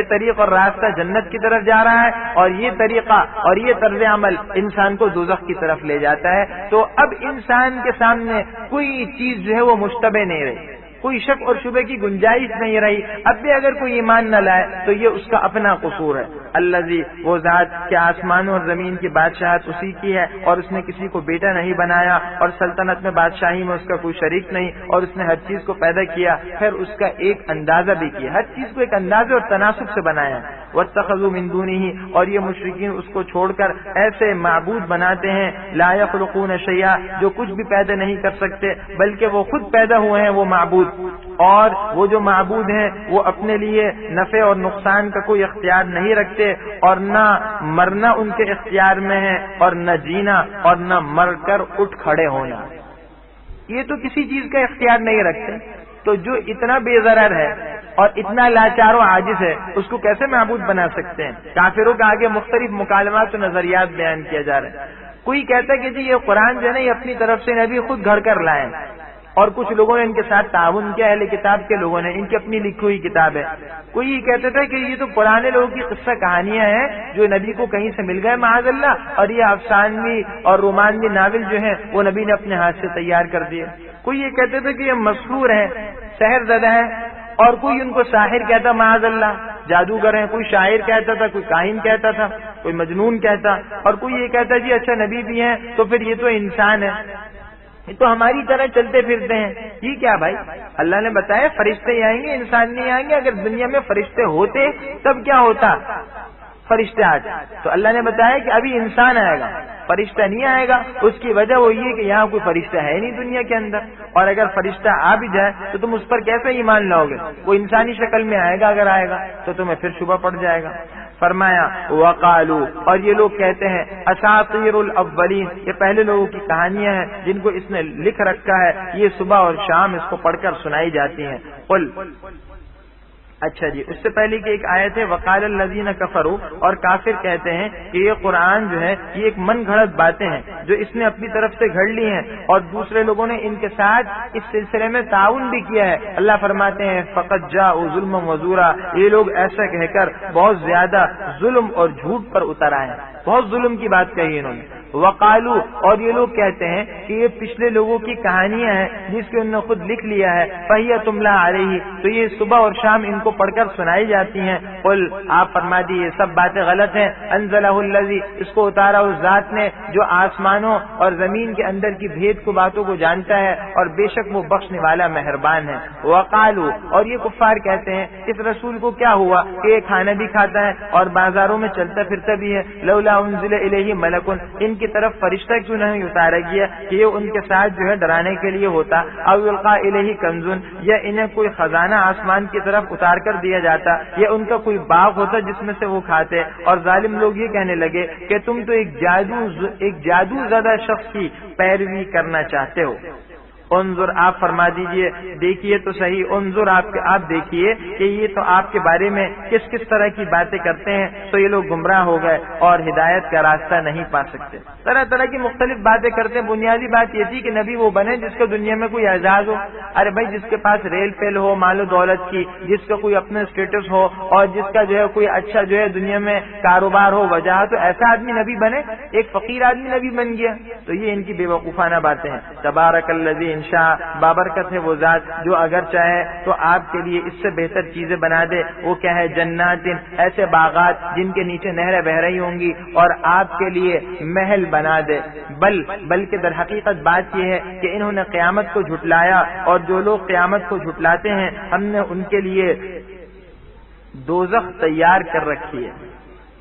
طریقہ اور راستہ جنت کی طرف جا رہا ہے اور یہ طریقہ اور یہ طرز عمل انسان کو دوزخ کی طرف لے جاتا ہے. تو اب انسان کے سامنے کوئی چیز جو ہے وہ مشتبہ نہیں رہی، کوئی شک اور شبہ کی گنجائش نہیں رہی. اب بھی اگر کوئی ایمان نہ لائے تو یہ اس کا اپنا قصور ہے. الذی، وہ ذات کہ آسمانوں اور زمین کی بادشاہت اسی کی ہے اور اس نے کسی کو بیٹا نہیں بنایا اور سلطنت میں بادشاہی میں اس کا کوئی شریک نہیں اور اس نے ہر چیز کو پیدا کیا پھر اس کا ایک اندازہ بھی کیا، ہر چیز کو ایک اندازے اور تناسب سے بنایا. واتخذوا من دونه، اور یہ مشرکین اس کو چھوڑ کر ایسے معبود بناتے ہیں لا یخلقون شیئا، جو کچھ بھی پیدا نہیں کر سکتے بلکہ وہ خود پیدا ہوئے ہیں وہ معبود، اور وہ جو معبود ہیں وہ اپنے لیے نفع اور نقصان کا کوئی اختیار نہیں رکھتے اور نہ مرنا ان کے اختیار میں ہے اور نہ جینا اور نہ مر کر اٹھ کھڑے ہونا. یہ تو کسی چیز کا اختیار نہیں رکھتے، تو جو اتنا بے ضرر ہے اور اتنا لاچار و عاجز ہے اس کو کیسے معبود بنا سکتے ہیں؟ کافروں کے آگے مختلف مکالمات و نظریات بیان کیا جا رہا ہے۔ کوئی کہتا ہے کہ جی یہ قرآن جو ہے نا یہ اپنی طرف سے نبی خود گھڑ کر لائے، اور کچھ لوگوں نے ان کے ساتھ تعاون کیا، اہل کتاب کے لوگوں نے، ان کی اپنی لکھی ہوئی کتاب ہے۔ کوئی یہ کہتا تھا کہ یہ تو پرانے لوگوں کی قصہ کہانیاں ہیں جو نبی کو کہیں سے مل گئے معاذ اللہ، اور یہ افسانوی اور رومانوی ناول جو ہیں وہ نبی نے اپنے ہاتھ سے تیار کر دیے۔ کوئی یہ کہتے تھے کہ یہ مسحور ہیں، سحر زدہ ہیں، اور کوئی ان کو ساحر کہتا معاذ اللہ، جادوگر ہیں، کوئی شاعر کہتا تھا، کوئی کاہن کہتا تھا، کوئی مجنون کہتا، اور کوئی یہ کہتا جی اچھا نبی بھی ہیں تو پھر یہ تو انسان ہے، یہ تو ہماری طرح چلتے پھرتے ہیں۔ یہ کیا بھائی؟ اللہ نے بتایا فرشتے ہی آئیں گے، انسان نہیں آئیں گے۔ اگر دنیا میں فرشتے ہوتے تب کیا ہوتا؟ فرشتے آتے۔ تو اللہ نے بتایا کہ ابھی انسان آئے گا، فرشتہ نہیں آئے گا۔ اس کی وجہ وہ یہ کہ یہاں کوئی فرشتہ ہے نہیں دنیا کے اندر، اور اگر فرشتہ آ بھی جائے تو تم اس پر کیسے ایمان لاؤ گے؟ وہ انسانی شکل میں آئے گا، اگر آئے گا تو تمہیں پھر شبہ پڑ جائے گا۔ فرمایا وقالو، اور یہ لوگ کہتے ہیں اساطیر الاولین، یہ پہلے لوگوں کی کہانیاں ہیں جن کو اس نے لکھ رکھا ہے، یہ صبح اور شام اس کو پڑھ کر سنائی جاتی ہیں۔ قل، اچھا جی، اس سے پہلے کی ایک آیت ہے وقال الذین کفروا، اور کافر کہتے ہیں کہ یہ قرآن جو ہے یہ ایک من گھڑت باتیں ہیں جو اس نے اپنی طرف سے گھڑ لی ہیں، اور دوسرے لوگوں نے ان کے ساتھ اس سلسلے میں تعاون بھی کیا ہے۔ اللہ فرماتے ہیں فقد جاءوا ظلما وزورا، یہ لوگ ایسا کہہ کر بہت زیادہ ظلم اور جھوٹ پر اتر آئے ہیں، بہت ظلم کی بات کہی انہوں نے۔ وقالو، اور یہ لوگ کہتے ہیں کہ یہ پچھلے لوگوں کی کہانیاں ہیں جس کے انہوں نے خود لکھ لیا ہے، فہی تملا علیہ، تو یہ صبح اور شام ان کو پڑھ کر سنائی جاتی ہیں۔ قل، آپ فرما دیے یہ سب باتیں غلط ہیں۔ انزلہ الذی، اس کو اتارا اس ذات نے جو آسمانوں اور زمین کے اندر کی بھید کو باتوں کو جانتا ہے، اور بے شک وہ بخشنے والا مہربان ہے۔ وقالو، اور یہ کفار کہتے ہیں اس رسول کو کیا ہوا کہ یہ کھانا بھی کھاتا ہے اور بازاروں میں چلتا پھرتا بھی ہے، لولا انزل الیہ ملک، ان کی طرف فرشتہ کیوں نہیں اتارا گیا کہ یہ ان کے ساتھ جو ہے ڈرانے کے لیے ہوتا، او یلقا الیہ کنز، یا انہیں کوئی خزانہ آسمان کی طرف اتار کر دیا جاتا، یا ان کا کوئی باغ ہوتا جس میں سے وہ کھاتے۔ اور ظالم لوگ یہ کہنے لگے کہ تم تو ایک جادو زدہ شخص کی پیروی کرنا چاہتے ہو۔ انظر، آپ فرما دیجئے دیکھیے تو صحیح، انظر آپ دیکھیے کہ یہ تو آپ کے بارے میں کس کس طرح کی باتیں کرتے ہیں، تو یہ لوگ گمراہ ہو گئے اور ہدایت کا راستہ نہیں پا سکتے۔ طرح طرح کی مختلف باتیں کرتے ہیں۔ بنیادی بات یہ تھی کہ نبی وہ بنے جس کو دنیا میں کوئی اعزاز ہو۔ ارے بھائی، جس کے پاس ریل پیل ہو، مال و دولت کی، جس کا کوئی اپنا اسٹیٹس ہو، اور جس کا جو ہے کوئی اچھا جو ہے دنیا میں کاروبار ہو، وجہ، تو ایسا آدمی نبی بنے؟ ایک فقیر آدمی نبی بن گیا؟ تو یہ ان کی بے وقوفانہ باتیں ہیں۔ تبارک الذی انشاء، بابرکت ہے وہ ذات جو اگر چاہے تو آپ کے لیے اس سے بہتر چیزیں بنا دے۔ وہ کیا ہے؟ جنات، ایسے باغات جن کے نیچے نہریں بہ رہی ہوں گی، اور آپ کے لیے محل بنا دے۔ بلکہ در حقیقت بات یہ ہے کہ انہوں نے قیامت کو جھٹلایا، اور جو لوگ قیامت کو جھٹلاتے ہیں ہم نے ان کے لیے دوزخ تیار کر رکھی ہے۔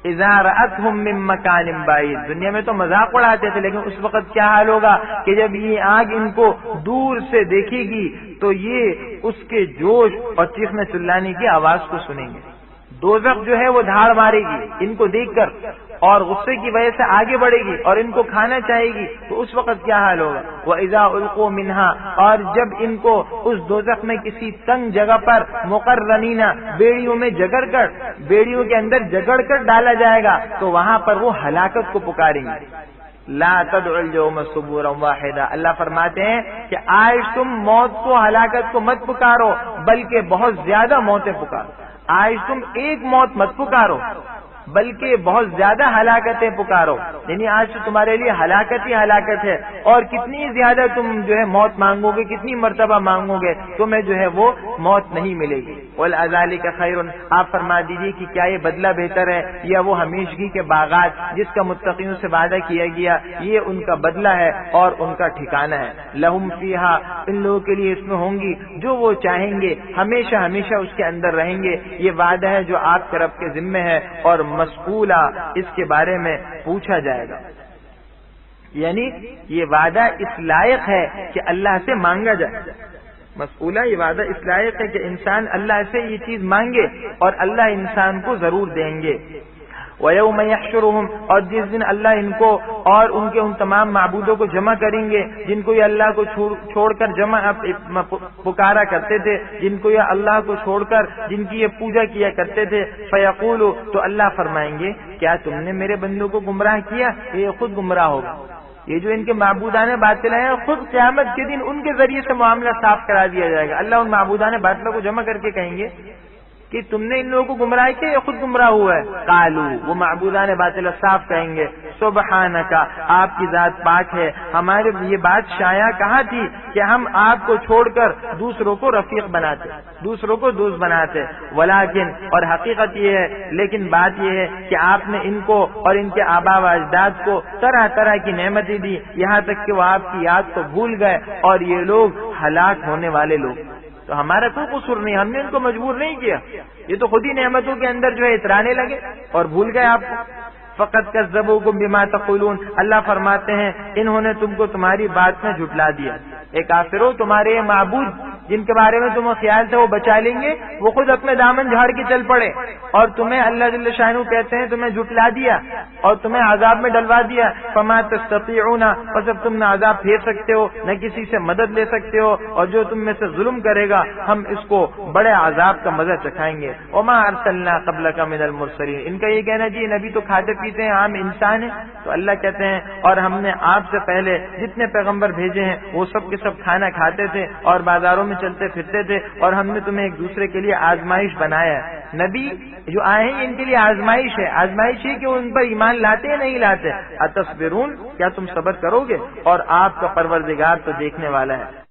اذا رأتهم من مکان بعید، دنیا میں تو مذاق اڑاتے تھے، لیکن اس وقت کیا حال ہوگا کہ جب یہ آگ ان کو دور سے دیکھے گی تو یہ اس کے جوش اور چیخنے چلانے کی آواز کو سنیں گے۔ دوزخ جو ہے وہ دھاڑ مارے گی ان کو دیکھ کر، اور غصے کی وجہ سے آگے بڑھے گی اور ان کو کھانا چاہے گی، تو اس وقت کیا حال ہوگا؟ وَإِذَا أُلْقُوا مِنْهَا، اور جب ان کو اس دوزخ میں کسی تنگ جگہ پر مقرنین، بیڑیوں میں جگڑ کر، بیڑیوں کے اندر جگڑ کر ڈالا جائے گا، تو وہاں پر وہ ہلاکت کو پکاریں گے۔ لا تدعوا اليوم ثبورا واحدا، اللہ فرماتے ہیں کہ آج تم موت کو، ہلاکت کو مت پکارو، بلکہ بہت زیادہ موتیں پکارو۔ آج تم ایک موت مت پکارو بلکہ بہت زیادہ ہلاکتیں پکارو، یعنی آج تو تمہارے لیے ہلاکت ہی ہلاکت ہے، اور کتنی زیادہ تم جو ہے موت مانگو گے، کتنی مرتبہ مانگو گے، تمہیں جو ہے وہ موت نہیں ملے گی۔ وَلَذَلِكَ خَيْرٌ، آپ فرما دیجیے کہ کیا یہ بدلہ بہتر ہے یا وہ ہمیشگی کے باغات جس کا متقیوں سے وعدہ کیا گیا، یہ ان کا بدلہ ہے اور ان کا ٹھکانہ ہے۔ لَهُمْ فِيهَا، ان لوگوں کے لیے اس میں ہوں گی جو وہ چاہیں گے، ہمیشہ ہمیشہ اس کے اندر رہیں گے۔ یہ وعدہ ہے جو آپ کے رب کے ذمہ ہے، اور مسئولہ، اس کے بارے میں پوچھا جائے گا۔ یعنی یہ وعدہ اس لائق ہے کہ اللہ سے مانگا جائے، مسئولہ، یہ وعدہ اس لائق ہے کہ انسان اللہ سے یہ چیز مانگے اور اللہ انسان کو ضرور دیں گے۔ وَيَوْمَ يَحْشُرُهُمْ، اور جس دن اللہ ان کو اور ان کے ان تمام معبودوں کو جمع کریں گے جن کو یہ اللہ کو چھوڑ کر پکارا کرتے تھے، جن کو یہ اللہ کو چھوڑ کر جن کی یہ پوجا کیا کرتے تھے، فَيَقُولُ، تو اللہ فرمائیں گے کیا تم نے میرے بندوں کو گمراہ کیا؟ یہ خود گمراہ ہوگا، یہ جو ان کے معبودان باطل ہیں خود قیامت کے دن ان کے ذریعے سے معاملہ صاف کرا دیا جائے گا۔ اللہ ان معبودان باطلوں کو جمع کر کے کہیں گے کہ تم نے ان لوگوں کو گمراہ کیا یا خود گمراہ ہوا ہے؟ قالو، وہ معبودان باطل صاف کہیں گے سبحانک، آپ کی ذات پاک ہے، ہمارے یہ بات شایع کہاں تھی کہ ہم آپ کو چھوڑ کر دوسروں کو رفیق بناتے، دوسروں کو دوست بناتے، ولیکن، اور حقیقت یہ ہے، لیکن بات یہ ہے کہ آپ نے ان کو اور ان کے آبا و اجداد کو طرح طرح کی نعمتیں دی، یہاں تک کہ وہ آپ کی یاد کو بھول گئے اور یہ لوگ ہلاک ہونے والے لوگ۔ تو ہمارا کوئی قصور نہیں، ہم نے ان کو مجبور نہیں کیا، یہ تو خود ہی نعمتوں کے اندر جو ہے اترانے لگے اور بھول گئے آپ کو۔ فقط کذبوکم بما تقولون، اللہ فرماتے ہیں انہوں نے تم کو تمہاری بات میں جھٹلا دیا۔ اے کافرو، تمہارے یہ معبود جن کے بارے میں تمہیں خیال تھا وہ بچا لیں گے، وہ خود اپنے دامن جھاڑ کے چل پڑے اور تمہیں اللہ جل شانہ کہتے ہیں تمہیں جھٹلا دیا اور تمہیں عذاب میں ڈلوا دیا۔ فما تستطيعون، پس اب تم نہ عذاب پھیر سکتے ہو نہ کسی سے مدد لے سکتے ہو، اور جو تم میں سے ظلم کرے گا ہم اس کو بڑے عذاب کا مزہ چکھائیں گے۔ وما ارسلنا قبلک من المرسلین، ان کا یہ کہنا جی نبی تو کھاتے پیتے ہیں، عام انسان ہے، تو اللہ کہتے ہیں اور ہم نے آپ سے پہلے جتنے پیغمبر بھیجے ہیں وہ سب کے سب کھانا کھاتے تھے اور بازاروں میں چلتے پھرتے تھے، اور ہم نے تمہیں ایک دوسرے کے لیے آزمائش بنایا ہے۔ نبی جو آئے ہیں ان کے لیے آزمائش ہے، آزمائش ہے کہ وہ ان پر ایمان لاتے یا نہیں لاتے۔ اتصبرون، کیا تم صبر کرو گے؟ اور آپ کا پروردگار تو دیکھنے والا ہے۔